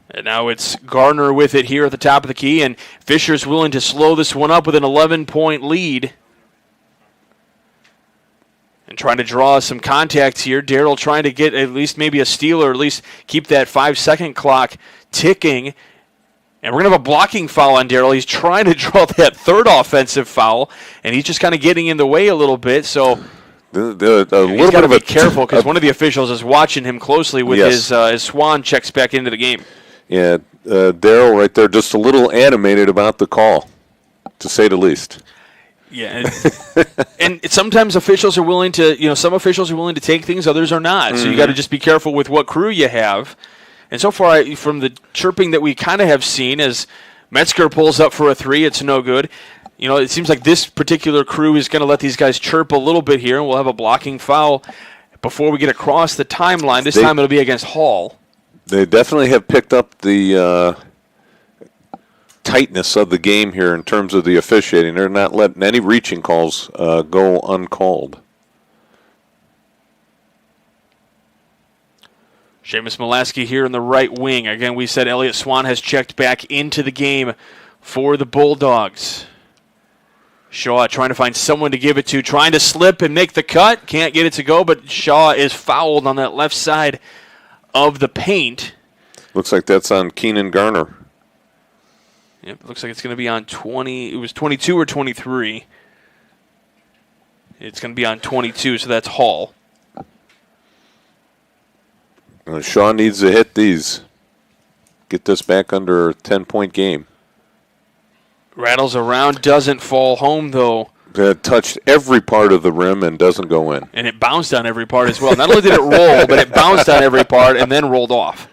And now it's Gardner with it here at the top of the key, and Fisher's willing to slow this one up with an 11-point lead. And trying to draw some contacts here. Darrell trying to get at least maybe a steal or at least keep that 5-second clock ticking. And we're going to have a blocking foul on Darrell. He's trying to draw that third offensive foul, and he's just kind of getting in the way a little bit. So He's got to be careful because one of the officials is watching him closely with his Swan checks back into the game. Yeah, Darrell right there just a little animated about the call, to say the least. Yeah, and sometimes officials are willing to, some officials are willing to take things, others are not. So you got to just be careful with what crew you have. And so far, from the chirping that we kind of have seen, as Metzger pulls up for a 3, it's no good. It seems like this particular crew is going to let these guys chirp a little bit here, and we'll have a blocking foul before we get across the timeline. This time it'll be against Hall. They definitely have picked up the tightness of the game here in terms of the officiating. They're not letting any reaching calls go uncalled. Seamus Mulaski here in the right wing. Again, we said Elliott Swan has checked back into the game for the Bulldogs. Shaw trying to find someone to give it to, trying to slip and make the cut. Can't get it to go, but Shaw is fouled on that left side of the paint. Looks like that's on Keenan Garner. Yep, looks like it's going to be on 20. It was 22 or 23. It's going to be on 22, so that's Hall. Shaw needs to hit these. Get this back under a 10-point game. Rattles around, doesn't fall home, though. It touched every part of the rim and doesn't go in. And it bounced on every part as well. Not only did it roll, but it bounced on every part and then rolled off.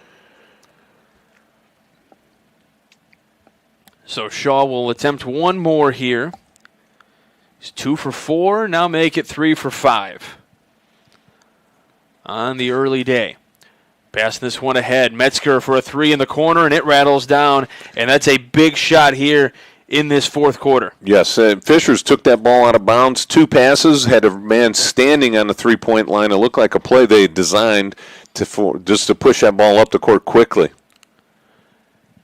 So Shaw will attempt one more here. He's 2 for 4. Now make it 3 for 5 on the early day. Passing this one ahead. Metzger for a 3 in the corner, and it rattles down. And that's a big shot here in this fourth quarter. Yes, Fishers took that ball out of bounds. 2 passes, had a man standing on the three-point line. It looked like a play they designed just to push that ball up the court quickly.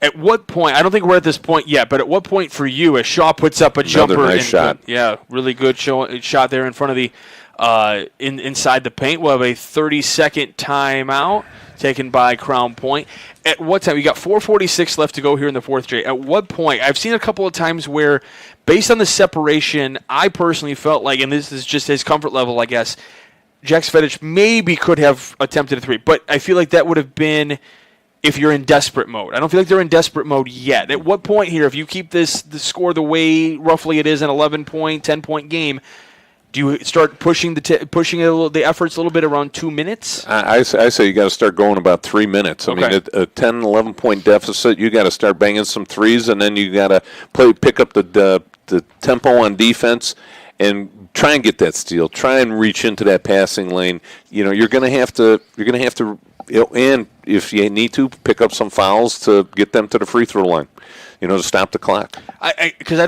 At what point, I don't think we're at this point yet, but at what point for you, as Shaw puts up a jumper? Another nice shot. Yeah, really good shot there in front of the inside the paint. We'll have a 30-second timeout taken by Crown Point. At what time? We got 4:46 left to go here in the fourth, Jay. At what point? I've seen a couple of times where, based on the separation, I personally felt like, and this is just his comfort level, I guess, Jack Svedich maybe could have attempted a 3, but I feel like that would have been if you're in desperate mode. I don't feel like they're in desperate mode yet. At what point here, if you keep the score the way roughly it is, an 11-point, 10-point game, do you start pushing the efforts a little bit around 2 minutes? I say you got to start going about 3 minutes. I mean, a 10, 11-point deficit, you got to start banging some threes, and then you got to pick up the tempo on defense and try and get that steal. Try and reach into that passing lane. You're going to have to, and if you need to, pick up some fouls to get them to the free throw line. To stop the clock. Because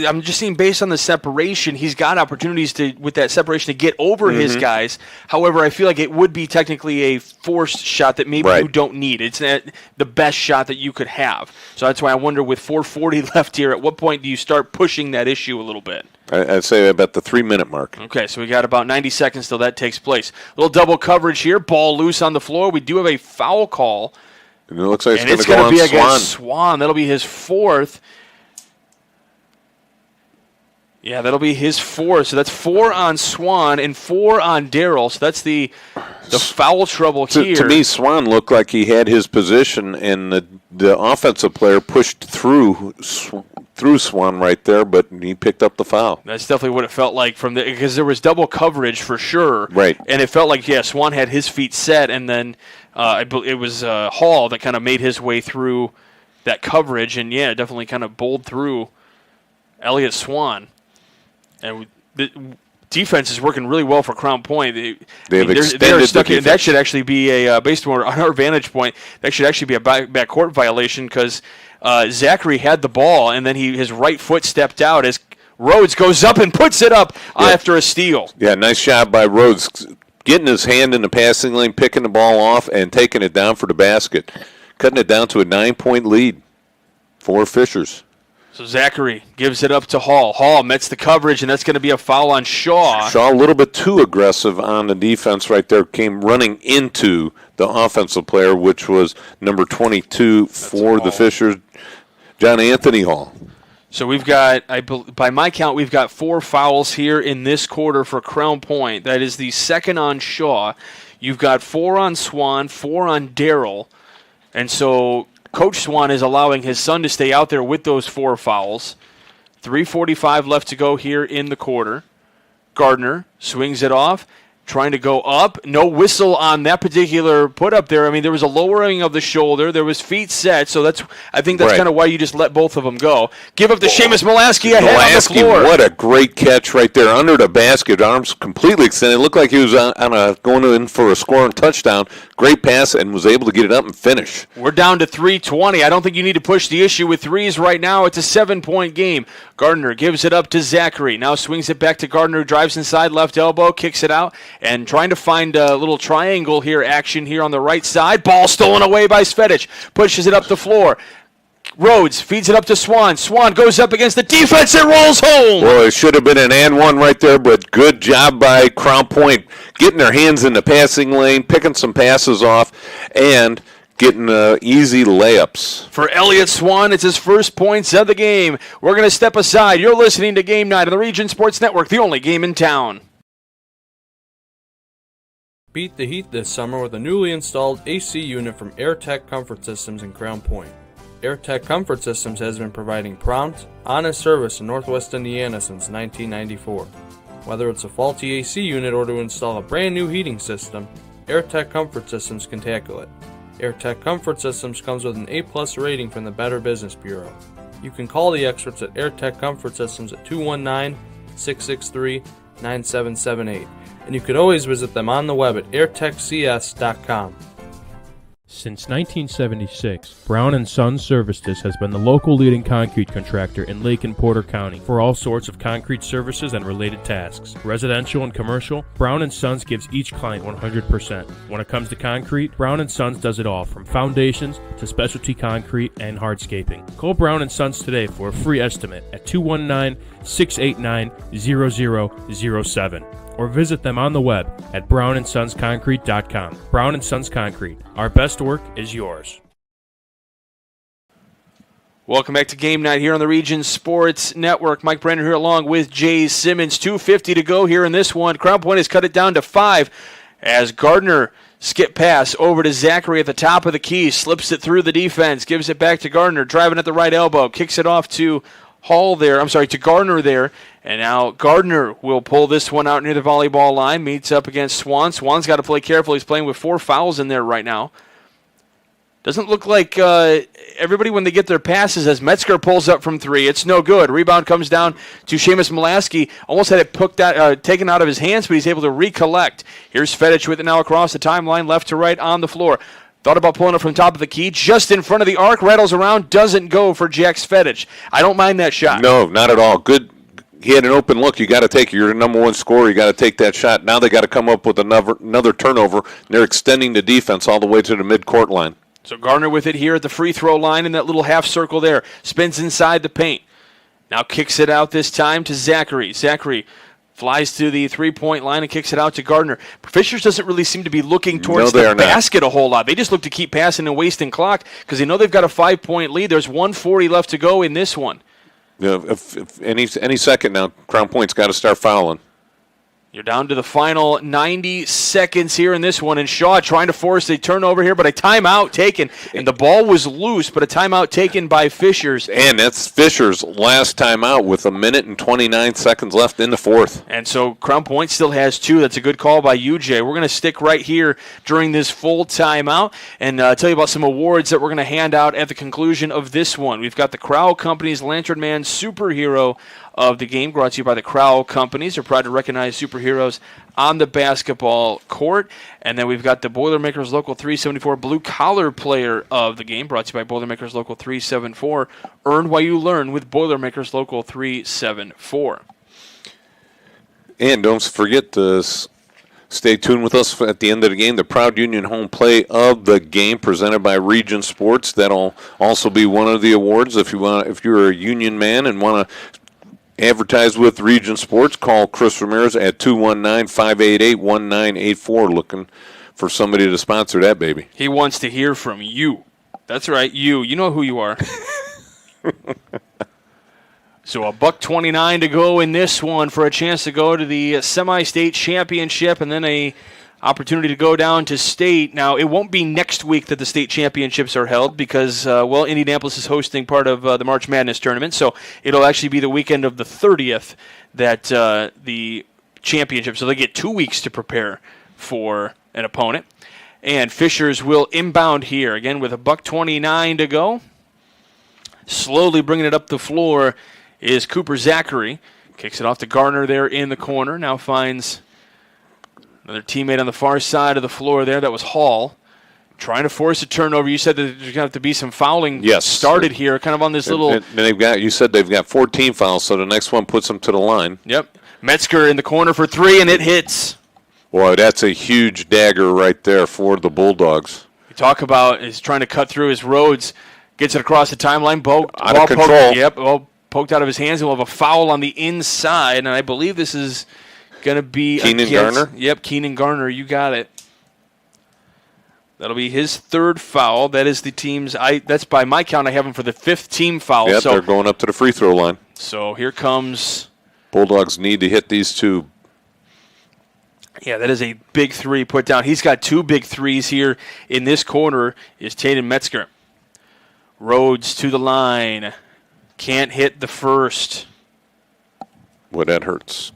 I'm just seeing based on the separation, he's got opportunities with that separation to get over his guys. However, I feel like it would be technically a forced shot that maybe you don't need. It's not the best shot that you could have. So that's why I wonder with 4:40 left here, at what point do you start pushing that issue a little bit? I'd say about the 3-minute mark. Okay, so we got about 90 seconds till that takes place. A little double coverage here. Ball loose on the floor. We do have a foul call. And it looks like it's going to be Swan. Against Swan. That'll be his 4th. Yeah, that'll be his 4. So that's 4 on Swan and 4 on Darrell. So that's the foul trouble here. To me, Swan looked like he had his position, and the offensive player pushed through Swan right there, but he picked up the foul. That's definitely what it felt like because there was double coverage for sure. Right. And it felt like, Swan had his feet set, and then it was Hall that kind of made his way through that coverage, and, definitely kind of bowled through Elliott Swan. And the defense is working really well for Crown Point. They're stuck in. That should actually be based on our vantage point, that should actually be a backcourt violation because Zachary had the ball and then his right foot stepped out as Rhodes goes up and puts it up after a steal. Yeah, nice shot by Rhodes, getting his hand in the passing lane, picking the ball off, and taking it down for the basket, cutting it down to a 9-point lead for Fishers. So Zachary gives it up to Hall. Hall meets the coverage, and that's going to be a foul on Shaw. Shaw a little bit too aggressive on the defense right there, came running into the offensive player, which was number 22 for the Fishers, John Anthony Hall. So we've got, by my count, we've got 4 fouls here in this quarter for Crown Point. That is the second on Shaw. You've got 4 on Swan, 4 on Darrell. And so Coach Swan is allowing his son to stay out there with those 4 fouls. 3:45 left to go here in the quarter. Gardner swings it off, trying to go up. No whistle on that particular put up there. I mean, there was a lowering of the shoulder. There was feet set, so I think that's kind of why you just let both of them go. Give up to Seamus Mulaski ahead on the floor. What a great catch right there under the basket. Arms completely extended. It looked like he was going in for a scoring touchdown. Great pass and was able to get it up and finish. We're down to 3:20. I don't think you need to push the issue with threes right now. It's a 7-point game. Gardner gives it up to Zachary. Now swings it back to Gardner, drives inside, left elbow, kicks it out, and trying to find a little triangle here, action here on the right side. Ball stolen away by Svedic. Pushes it up the floor. Rhodes feeds it up to Swan. Swan goes up against the defense and rolls home. Well, it should have been an and one right there, but good job by Crown Point getting their hands in the passing lane, picking some passes off, and getting easy layups. For Elliott Swan, it's his first points of the game. We're going to step aside. You're listening to Game Night on the Region Sports Network, the only game in town. Beat the heat this summer with a newly installed AC unit from AirTech Comfort Systems in Crown Point. AirTech Comfort Systems has been providing prompt, honest service in Northwest Indiana since 1994. Whether it's a faulty AC unit or to install a brand new heating system, AirTech Comfort Systems can tackle it. AirTech Comfort Systems comes with an A+ rating from the Better Business Bureau. You can call the experts at AirTech Comfort Systems at 219-663-9778. And you could always visit them on the web at airtechcs.com. Since 1976, Brown & Sons Services has been the local leading concrete contractor in Lake and Porter County for all sorts of concrete services and related tasks. Residential and commercial, Brown & Sons gives each client 100%. When it comes to concrete, Brown & Sons does it all, from foundations to specialty concrete and hardscaping. Call Brown & Sons today for a free estimate at 219-689-0007. Or visit them on the web at brownandsonsconcrete.com. Brown & Sons Concrete. Our best work is yours. Welcome back to Game Night here on the Region Sports Network. Mike Brennan here along with Jay Simmons. 2:50 to go here in this one. Crown Point has cut it down to 5 as Gardner skip pass over to Zachary at the top of the key. Slips it through the defense. Gives it back to Gardner. Driving at the right elbow. Kicks it off to to Gardner there. And now Gardner will pull this one out near the volleyball line. Meets up against Swan. Swan's got to play careful. He's playing with 4 fouls in there right now. Doesn't look like everybody, when they get their passes, as Metzger pulls up from 3. It's no good. Rebound comes down to Seamus Mulaski. Almost had it taken out of his hands, but he's able to recollect. Here's Fedic with it now across the timeline, left to right on the floor. Thought about pulling it from top of the key, just in front of the arc, rattles around, doesn't go for Jack Svedic. I don't mind that shot. No, not at all. Good. He had an open look. You got to take it. You're the number one scorer. You got to take that shot. Now they got to come up with another turnover. They're extending the defense all the way to the midcourt line. So Gardner with it here at the free throw line in that little half circle there. Spins inside the paint. Now kicks it out this time to Zachary. Zachary flies to the three-point line and kicks it out to Gardner. Fishers doesn't really seem to be looking towards the basket a whole lot. They just look to keep passing and wasting clock because they know they've got a 5-point lead. There's 1:40 left to go in this one. If any second now, Crown Point's got to start fouling. You're down to the final 90 seconds here in this one, and Shaw trying to force a turnover here, but a timeout taken, and the ball was loose, but a timeout taken by Fishers. And that's Fishers' last timeout with 1 minute and 29 seconds left in the fourth. And so Crown Point still has 2. That's a good call by UJ. We're going to stick right here during this full timeout and tell you about some awards that we're going to hand out at the conclusion of this one. We've got the Crowell Companies Lantern Man Superhero of the game, brought to you by the Crowell Companies. They're proud to recognize superheroes on the basketball court. And then we've got the Boilermakers Local 374 Blue Collar Player of the game, brought to you by Boilermakers Local 374. Earn while you learn with Boilermakers Local 374. And don't forget to stay tuned with us at the end of the game. The Proud Union Home Play of the game, presented by Region Sports. That'll also be one of the awards. If you're a Union man and want to advertise with Region Sports, call Chris Ramirez at 219-588-1984, looking for somebody to sponsor that baby. He wants to hear from you. That's right, you. You know who you are. So $1.29 to go in this one for a chance to go to the semi-state championship, and then a opportunity to go down to state. Now, it won't be next week that the state championships are held because, Indianapolis is hosting part of the March Madness tournament, so it'll actually be the weekend of the 30th that the championship, so they get 2 weeks to prepare for an opponent. And Fishers will inbound here, again with $1.29 to go. Slowly bringing it up the floor is Cooper Zachary. Kicks it off to Garner there in the corner, now finds another teammate on the far side of the floor there. That was Hall. Trying to force a turnover. You said that there's going to have to be some fouling started here, kind of on this little... And you said they've got 14 fouls, so the next one puts them to the line. Yep. Metzger in the corner for 3, and it hits. Boy, that's a huge dagger right there for the Bulldogs. You talk about is trying to cut through his Rhodes. Gets it across the timeline. Out of control. Poked out of his hands, and we'll have a foul on the inside, and I believe this is... going to be Keenan Garner? Yep, Keenan Garner. You got it. That'll be his 3rd foul. That is the team's. That's by my count. I have him for the 5th team foul. Yep, they're going up to the free throw line. So here comes. Bulldogs need to hit these 2. Yeah, that is a big 3 put down. He's got 2 big 3s here in this corner. Is Tatum Metzger. Rhodes to the line. Can't hit the first. Well, that hurts.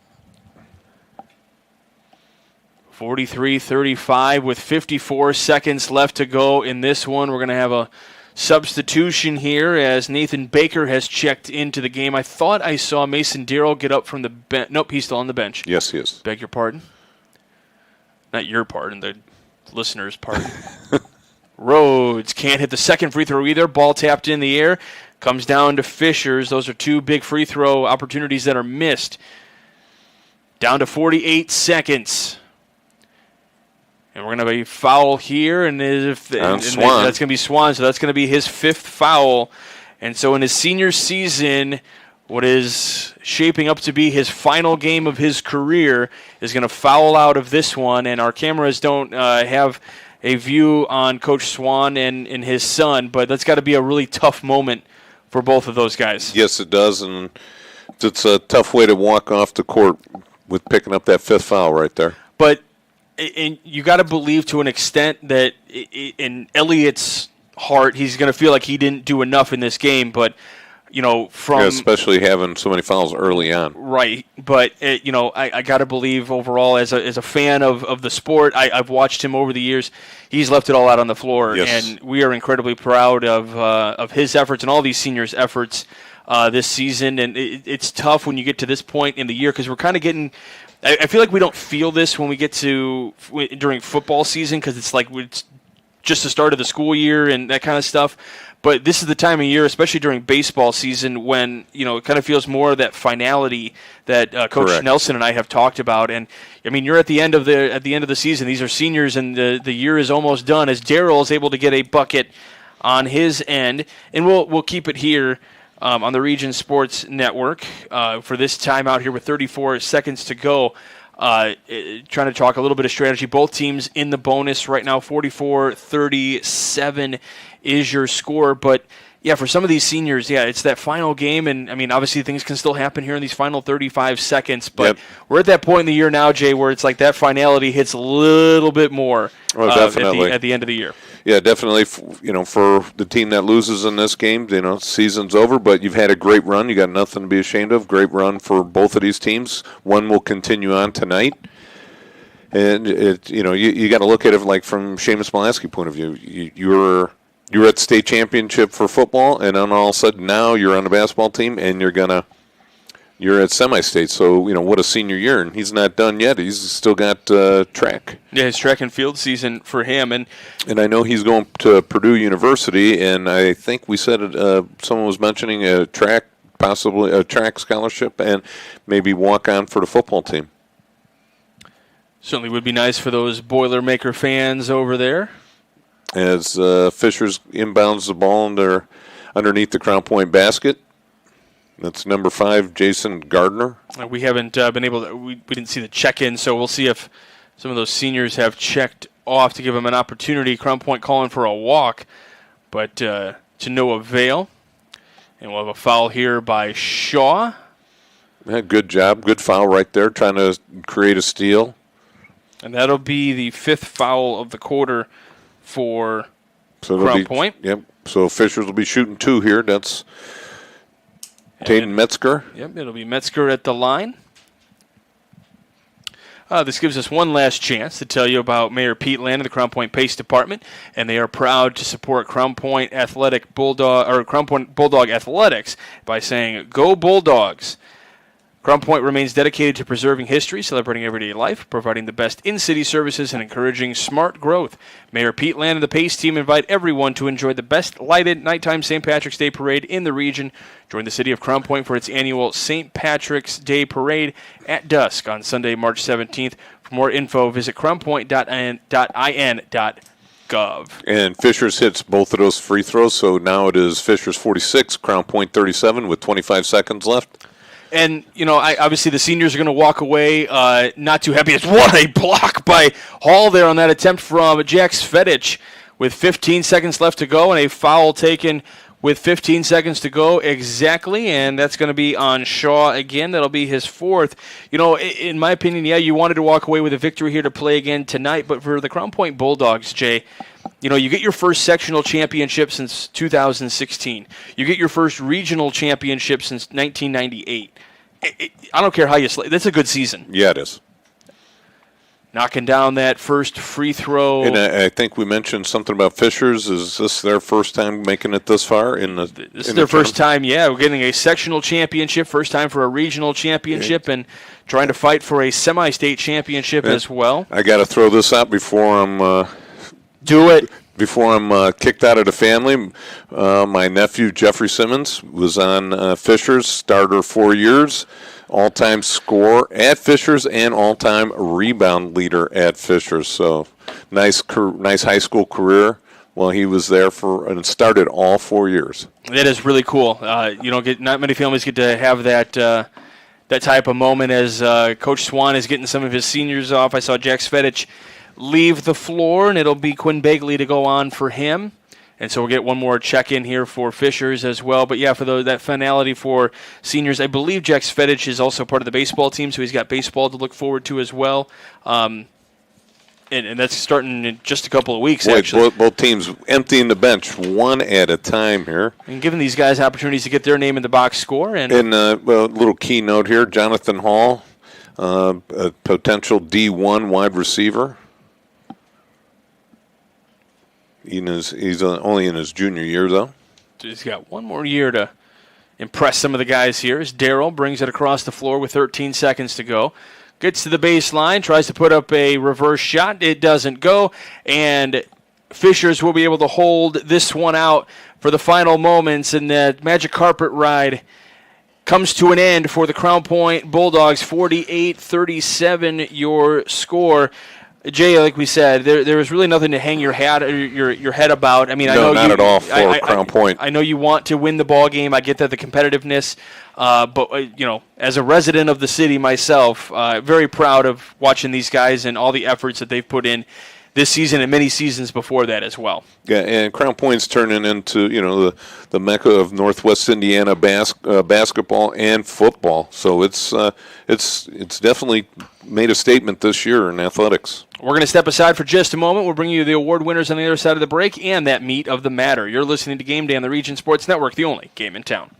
43-35 with 54 seconds left to go in this one. We're going to have a substitution here as Nathan Baker has checked into the game. I thought I saw Mason Darrell get up from the bench. Nope, he's still on the bench. Yes, he is. Beg your pardon. Not your pardon, the listener's pardon. Rhodes can't hit the second free throw either. Ball tapped in the air. Comes down to Fishers. Those are 2 big free throw opportunities that are missed. Down to 48 seconds. And we're going to have a foul here, and that's going to be Swan, so that's going to be his 5th foul. And so in his senior season, what is shaping up to be his final game of his career is going to foul out of this one, and our cameras don't have a view on Coach Swan and his son, but that's got to be a really tough moment for both of those guys. Yes, it does, and it's a tough way to walk off the court with picking up that 5th foul right there. But and you got to believe to an extent that in Elliott's heart, he's going to feel like he didn't do enough in this game. But, especially having so many fouls early on. Right. But, I got to believe overall as a fan of the sport, I've watched him over the years. He's left it all out on the floor. Yes. And we are incredibly proud of his efforts and all these seniors' efforts this season. And it's tough when you get to this point in the year because we're kind of getting – I feel like we don't feel this when we get to during football season because it's like it's just the start of the school year and that kind of stuff. But this is the time of year, especially during baseball season, when it kind of feels more of that finality that Coach Correct. Nelson and I have talked about. And I mean, you're at the end of the season. These are seniors, and the year is almost done. As Darrell is able to get a bucket on his end, and we'll keep it here. On the Region Sports Network for this timeout here with 34 seconds to go. Trying to talk a little bit of strategy. Both teams in the bonus right now. 44-37 is your score. But, Yeah, for some of these seniors, it's that final game, and I mean, obviously things can still happen here in these final 35 seconds, but we're at that point in the year now, Jay, where it's like that finality hits a little bit more definitely. At the end of the year. Yeah, definitely. For the team that loses in this game, season's over, but you've had a great run. You got nothing to be ashamed of. Great run for both of these teams. One will continue on tonight. And you got to look at it like from Seamus Molaski point of view. You're at the state championship for football, and then all of a sudden now you're on the basketball team, and you're at semi-state. So what a senior year, and he's not done yet. He's still got track. Yeah, his track and field season for him, and I know he's going to Purdue University, and I think we said someone was mentioning a track, possibly a track scholarship, and maybe walk on for the football team. Certainly would be nice for those Boilermaker fans over there. As Fishers inbounds the ball underneath the Crown Point basket. That's number 5, Jason Gardner. We haven't been able to, we didn't see the check-in, so we'll see if some of those seniors have checked off to give them an opportunity. Crown Point calling for a walk, but to no avail. And we'll have a foul here by Shaw. Yeah, good job. Good foul right there, trying to create a steal. And that'll be the 5th foul of the quarter for Crown Point. Yep. So Fishers will be shooting 2 here. That's Tatum Metzger. Yep, it'll be Metzger at the line. This gives us one last chance to tell you about Mayor Pete Land of the Crown Point Pace Department, and they are proud to support Crown Point Crown Point Bulldog Athletics by saying, "Go Bulldogs." Crown Point remains dedicated to preserving history, celebrating everyday life, providing the best in-city services, and encouraging smart growth. Mayor Pete Land and the Pace team invite everyone to enjoy the best lighted nighttime St. Patrick's Day Parade in the region. Join the city of Crown Point for its annual St. Patrick's Day Parade at dusk on Sunday, March 17th. For more info, visit crownpoint.in.gov. And Fishers hits both of those free throws, so now it is Fishers 46, Crown Point 37 with 25 seconds left. And, obviously the seniors are going to walk away not too happy. What a block by Hall there on that attempt from Jack Svedich with 15 seconds left to go, and a foul taken with 15 seconds to go exactly, and that's going to be on Shaw again. That'll be his 4th. In my opinion, you wanted to walk away with a victory here to play again tonight, but for the Crown Point Bulldogs, Jay, you get your first sectional championship since 2016. You get your first regional championship since 1998. I don't care how you that's a good season. Yeah, it is. Knocking down that first free throw. And I think we mentioned something about Fishers. Is this their first time making it this far? This is their first time, We're getting a sectional championship, first time for a regional championship, and trying to fight for a semi-state championship as well. I got to throw this out before I'm... Do it. Before I'm kicked out of the family, my nephew, Jeffrey Simmons, was on Fishers, starter 4 years, all-time scorer at Fishers, and all-time rebound leader at Fishers. So nice high school career while he was there and started all 4 years. That is really cool. Not many families get to have that type of moment as Coach Swan is getting some of his seniors off. I saw Jack Svedich leave the floor, and it'll be Quinn Bagley to go on for him. And so we'll get one more check-in here for Fishers as well. But, for that finality for seniors, I believe Jack Svedich is also part of the baseball team, so he's got baseball to look forward to as well. And that's starting in just a couple of weeks, actually. Both teams emptying the bench one at a time here. And giving these guys opportunities to get their name in the box score. And a little key note here, Jonathan Hall, a potential D1 wide receiver. He's only in his junior year, though. He's got one more year to impress some of the guys here as Darrell brings it across the floor with 13 seconds to go. Gets to the baseline, tries to put up a reverse shot. It doesn't go, and Fishers will be able to hold this one out for the final moments, and that magic carpet ride comes to an end for the Crown Point Bulldogs. 48-37 your score. Jay, like we said, there was really nothing to hang your head about. I mean, not at all for Crown Point. I know you want to win the ball game. I get that, the competitiveness, but as a resident of the city myself, very proud of watching these guys and all the efforts that they've put in this season and many seasons before that as well. Yeah, and Crown Point's turning into, the mecca of Northwest Indiana basketball and football. So it's definitely made a statement this year in athletics. We're going to step aside for just a moment. We'll bring you the award winners on the other side of the break and that meat of the matter. You're listening to Game Day on the Region Sports Network, the only game in town.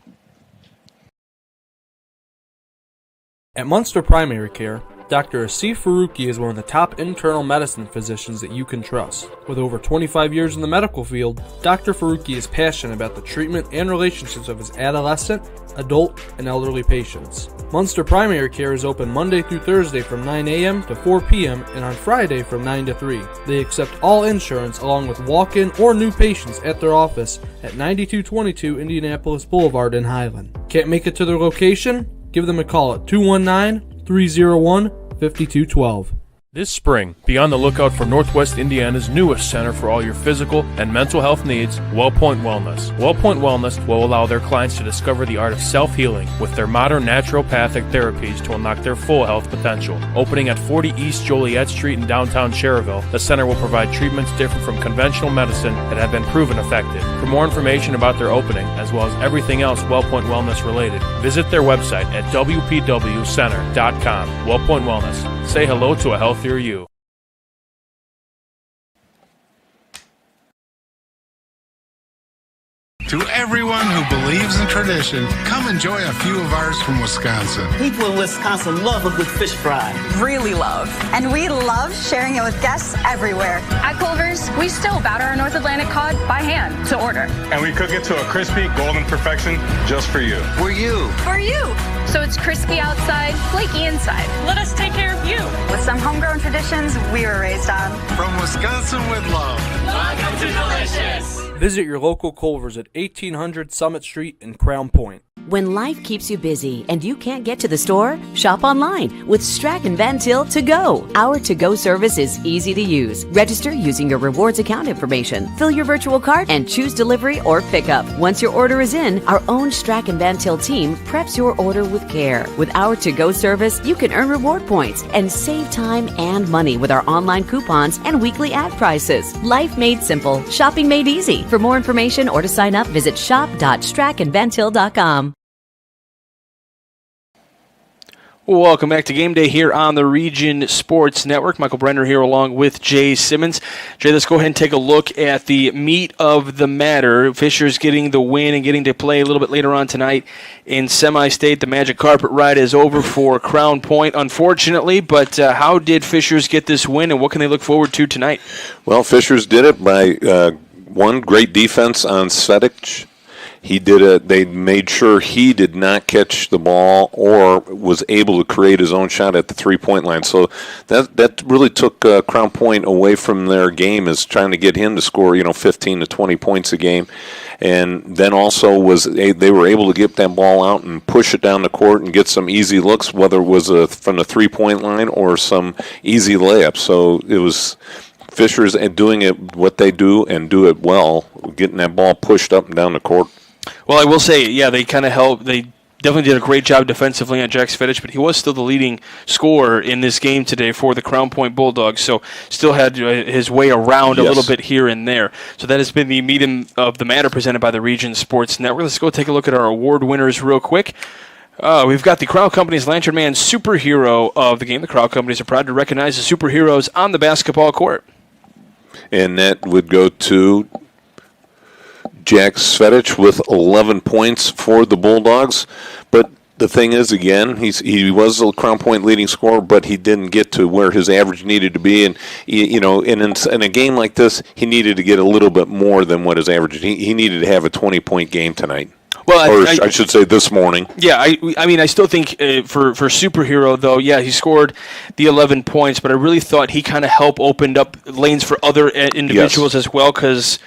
At Munster Primary Care, Dr. Asif Faruqi is one of the top internal medicine physicians that you can trust. With over 25 years in the medical field, Dr. Faruqi is passionate about the treatment and relationships of his adolescent, adult, and elderly patients. Munster Primary Care is open Monday through Thursday from 9 a.m. to 4 p.m. and on Friday from 9 to 3. They accept all insurance along with walk-in or new patients at their office at 9222 Indianapolis Boulevard in Highland. Can't make it to their location? Give them a call at 219-301-5212. This spring, be on the lookout for Northwest Indiana's newest center for all your physical and mental health needs, WellPoint Wellness. WellPoint Wellness will allow their clients to discover the art of self-healing with their modern naturopathic therapies to unlock their full health potential. Opening at 40 East Joliet Street in downtown Cherville, the center will provide treatments different from conventional medicine that have been proven effective. For more information about their opening, as well as everything else WellPoint Wellness related, visit their website at wpwcenter.com. WellPoint Wellness. Say hello to a healthier you. To everyone who believes in tradition, come enjoy a few of ours from Wisconsin. People in Wisconsin love a good fish fry. Really love. And we love sharing it with guests everywhere. At Culver's, we still batter our North Atlantic cod by hand to order. And we cook it to a crispy, golden perfection just for you. For you. For you. So it's crispy outside, flaky inside. Let us take care of you. With some homegrown traditions we were raised on. From Wisconsin with love. Welcome to Delicious. Visit your local Culver's at 1800 Summit Street in Crown Point. When life keeps you busy and you can't get to the store, shop online with Strachan Van Til To Go. Our to-go service is easy to use. Register using your rewards account information, fill your virtual cart, and choose delivery or pickup. Once your order is in, our own Strachan Van Til team preps your order with care. With our to-go service, you can earn reward points and save time and money with our online coupons and weekly ad prices. Life made simple, shopping made easy. For more information or to sign up, visit shop.strachanvantil.com. Welcome back to Game Day here on the Region Sports Network. Michael Brenner here along with Jay Simmons. Jay, let's go ahead and take a look at the meat of the matter. Fisher's getting the win and getting to play a little bit later on tonight in semi-state. The magic carpet ride is over for Crown Point, unfortunately, but how did Fisher's get this win, and what can they look forward to tonight? Well, Fisher's did it by one great defense on Svedic. He did it. They made sure he did not catch the ball or was able to create his own shot at the three-point line. So that really took Crown Point away from their game, is trying to get him to score 15 to 20 points a game. And then also they were able to get that ball out and push it down the court and get some easy looks, whether it was from the three-point line or some easy layups. So it was Fisher's doing it what they do and do it well, getting that ball pushed up and down the court. Well, I will say, yeah, they kind of helped. They definitely did a great job defensively on Jack Svedic, but he was still the leading scorer in this game today for the Crown Point Bulldogs, so still had his way around a little bit here and there. So that has been the meat of the matter presented by the Region Sports Network. Let's go take a look at our award winners real quick. We've got the Crown Company's Lantern Man Superhero of the game. The Crown Companies are proud to recognize the superheroes on the basketball court. And that would go to Jack Svedic with 11 points for the Bulldogs. But the thing is, again, he was the Crown Point leading scorer, but he didn't get to where his average needed to be. And, in a game like this, he needed to get a little bit more than what his average. He needed to have a 20-point game tonight. Well, I should say this morning. Yeah, I mean, I still think for Superhero, though, yeah, he scored the 11 points, but I really thought he kind of opened up lanes for other individuals as well, because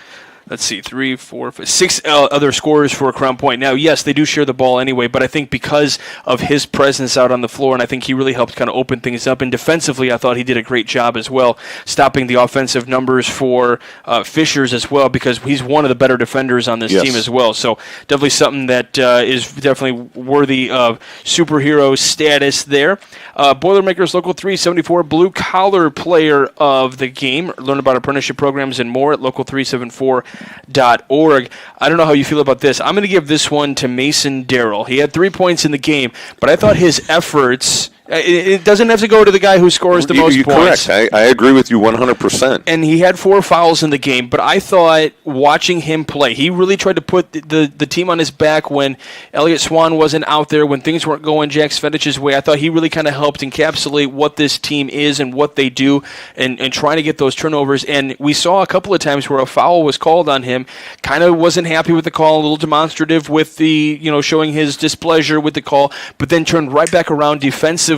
let's see, 3, 4, 5, 6 other scorers for Crown Point. Now, yes, they do share the ball anyway, but I think because of his presence out on the floor, and I think he really helped kind of open things up. And defensively, I thought he did a great job as well, stopping the offensive numbers for Fishers as well, because he's one of the better defenders on this team as well. So definitely something that is definitely worthy of superhero status there. Boilermakers Local 374 Blue Collar Player of the Game. Learn about apprenticeship programs and more at local374.org. I don't know how you feel about this. I'm going to give this one to Mason Darrell. He had 3 points in the game, but I thought his efforts... It doesn't have to go to the guy who scores the most points. Correct. I agree with you 100%. And he had 4 fouls in the game, but I thought watching him play, he really tried to put the team on his back when Elliott Swan wasn't out there, when things weren't going Jack Svetich's way. I thought he really kind of helped encapsulate what this team is and what they do and trying to get those turnovers. And we saw a couple of times where a foul was called on him, kind of wasn't happy with the call, a little demonstrative with the, showing his displeasure with the call, but then turned right back around defensively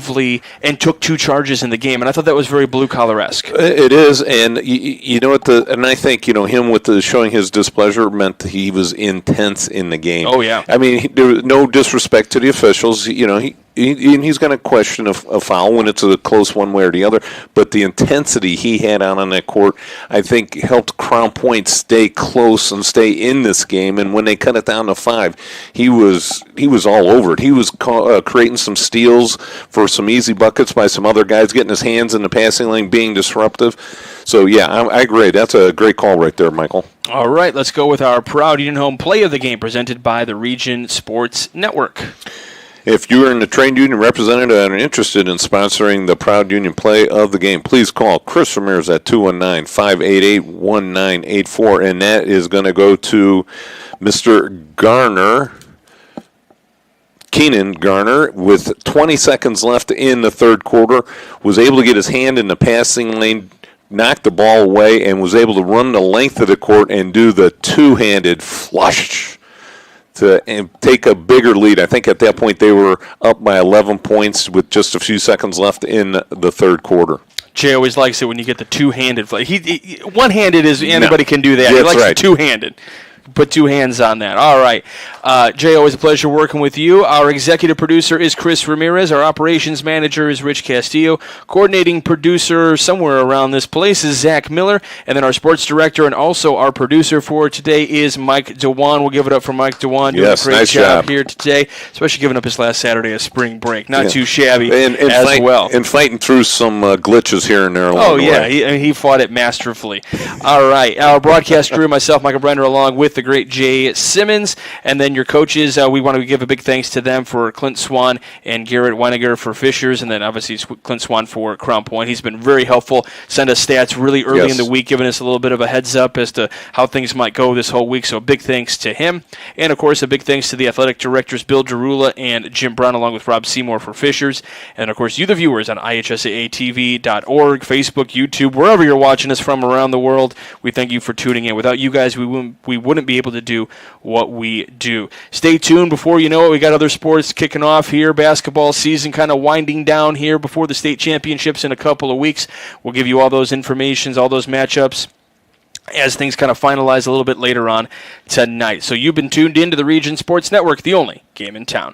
and took 2 charges in the game, and I thought that was very blue-collar-esque. It is, and you know what? And I think him with the showing his displeasure meant that he was intense in the game. Oh yeah. I mean, there was no disrespect to the officials. He's going to question a foul when it's a close one way or the other, but the intensity he had on that court, I think, helped Crown Point stay close and stay in this game. And when they cut it down to 5, he was all over it. He was creating some steals for some easy buckets by some other guys, getting his hands in the passing lane, being disruptive. So yeah, I agree. That's a great call right there, Michael. All right, let's go with our Proud Union Home Play of the Game presented by the Region Sports Network. If you are in the trade union representative and are interested in sponsoring the Proud Union Play of the Game, please call Chris Ramirez at 219-588-1984, and that is going to go to Mr. Garner, Keenan Garner, with 20 seconds left in the third quarter, was able to get his hand in the passing lane, knocked the ball away, and was able to run the length of the court and do the two-handed flush to take a bigger lead. I think at that point they were up by 11 points with just a few seconds left in the third quarter. Jay always likes it when you get the two-handed flight. One-handed is anybody can do that. He likes the two-handed. Put 2 hands on that. All right. Jay, always a pleasure working with you. Our executive producer is Chris Ramirez. Our operations manager is Rich Castillo. Coordinating producer somewhere around this place is Zach Miller. And then our sports director and also our producer for today is Mike Dewan. We'll give it up for Mike Dewan. Doing a great job here today, especially giving up his last Saturday of spring break. Not too shabby well. And fighting through some glitches here and there along the way. He fought it masterfully. All right. Our broadcast crew, myself, Michael Brenner, along with the great Jay Simmons, and then your coaches, we want to give a big thanks to them for Clint Swan and Garrett Weiniger for Fishers, and then obviously Clint Swan for Crown Point. He's been very helpful. Send us stats really early in the week, giving us a little bit of a heads up as to how things might go this whole week, so big thanks to him. And of course, a big thanks to the athletic directors, Bill Jarula and Jim Brown, along with Rob Seymour for Fishers, and of course you, the viewers, on IHSAATV.org, Facebook, YouTube, wherever you're watching us from around the world. We thank you for tuning in. Without you guys, we wouldn't be able to do what we do. Stay tuned. Before you know it, we got other sports kicking off here. Basketball season kind of winding down here before the state championships in a couple of weeks. We'll give you all those informations, all those matchups as things kind of finalize a little bit later on tonight. So you've been tuned into the Region Sports Network, the only game in town.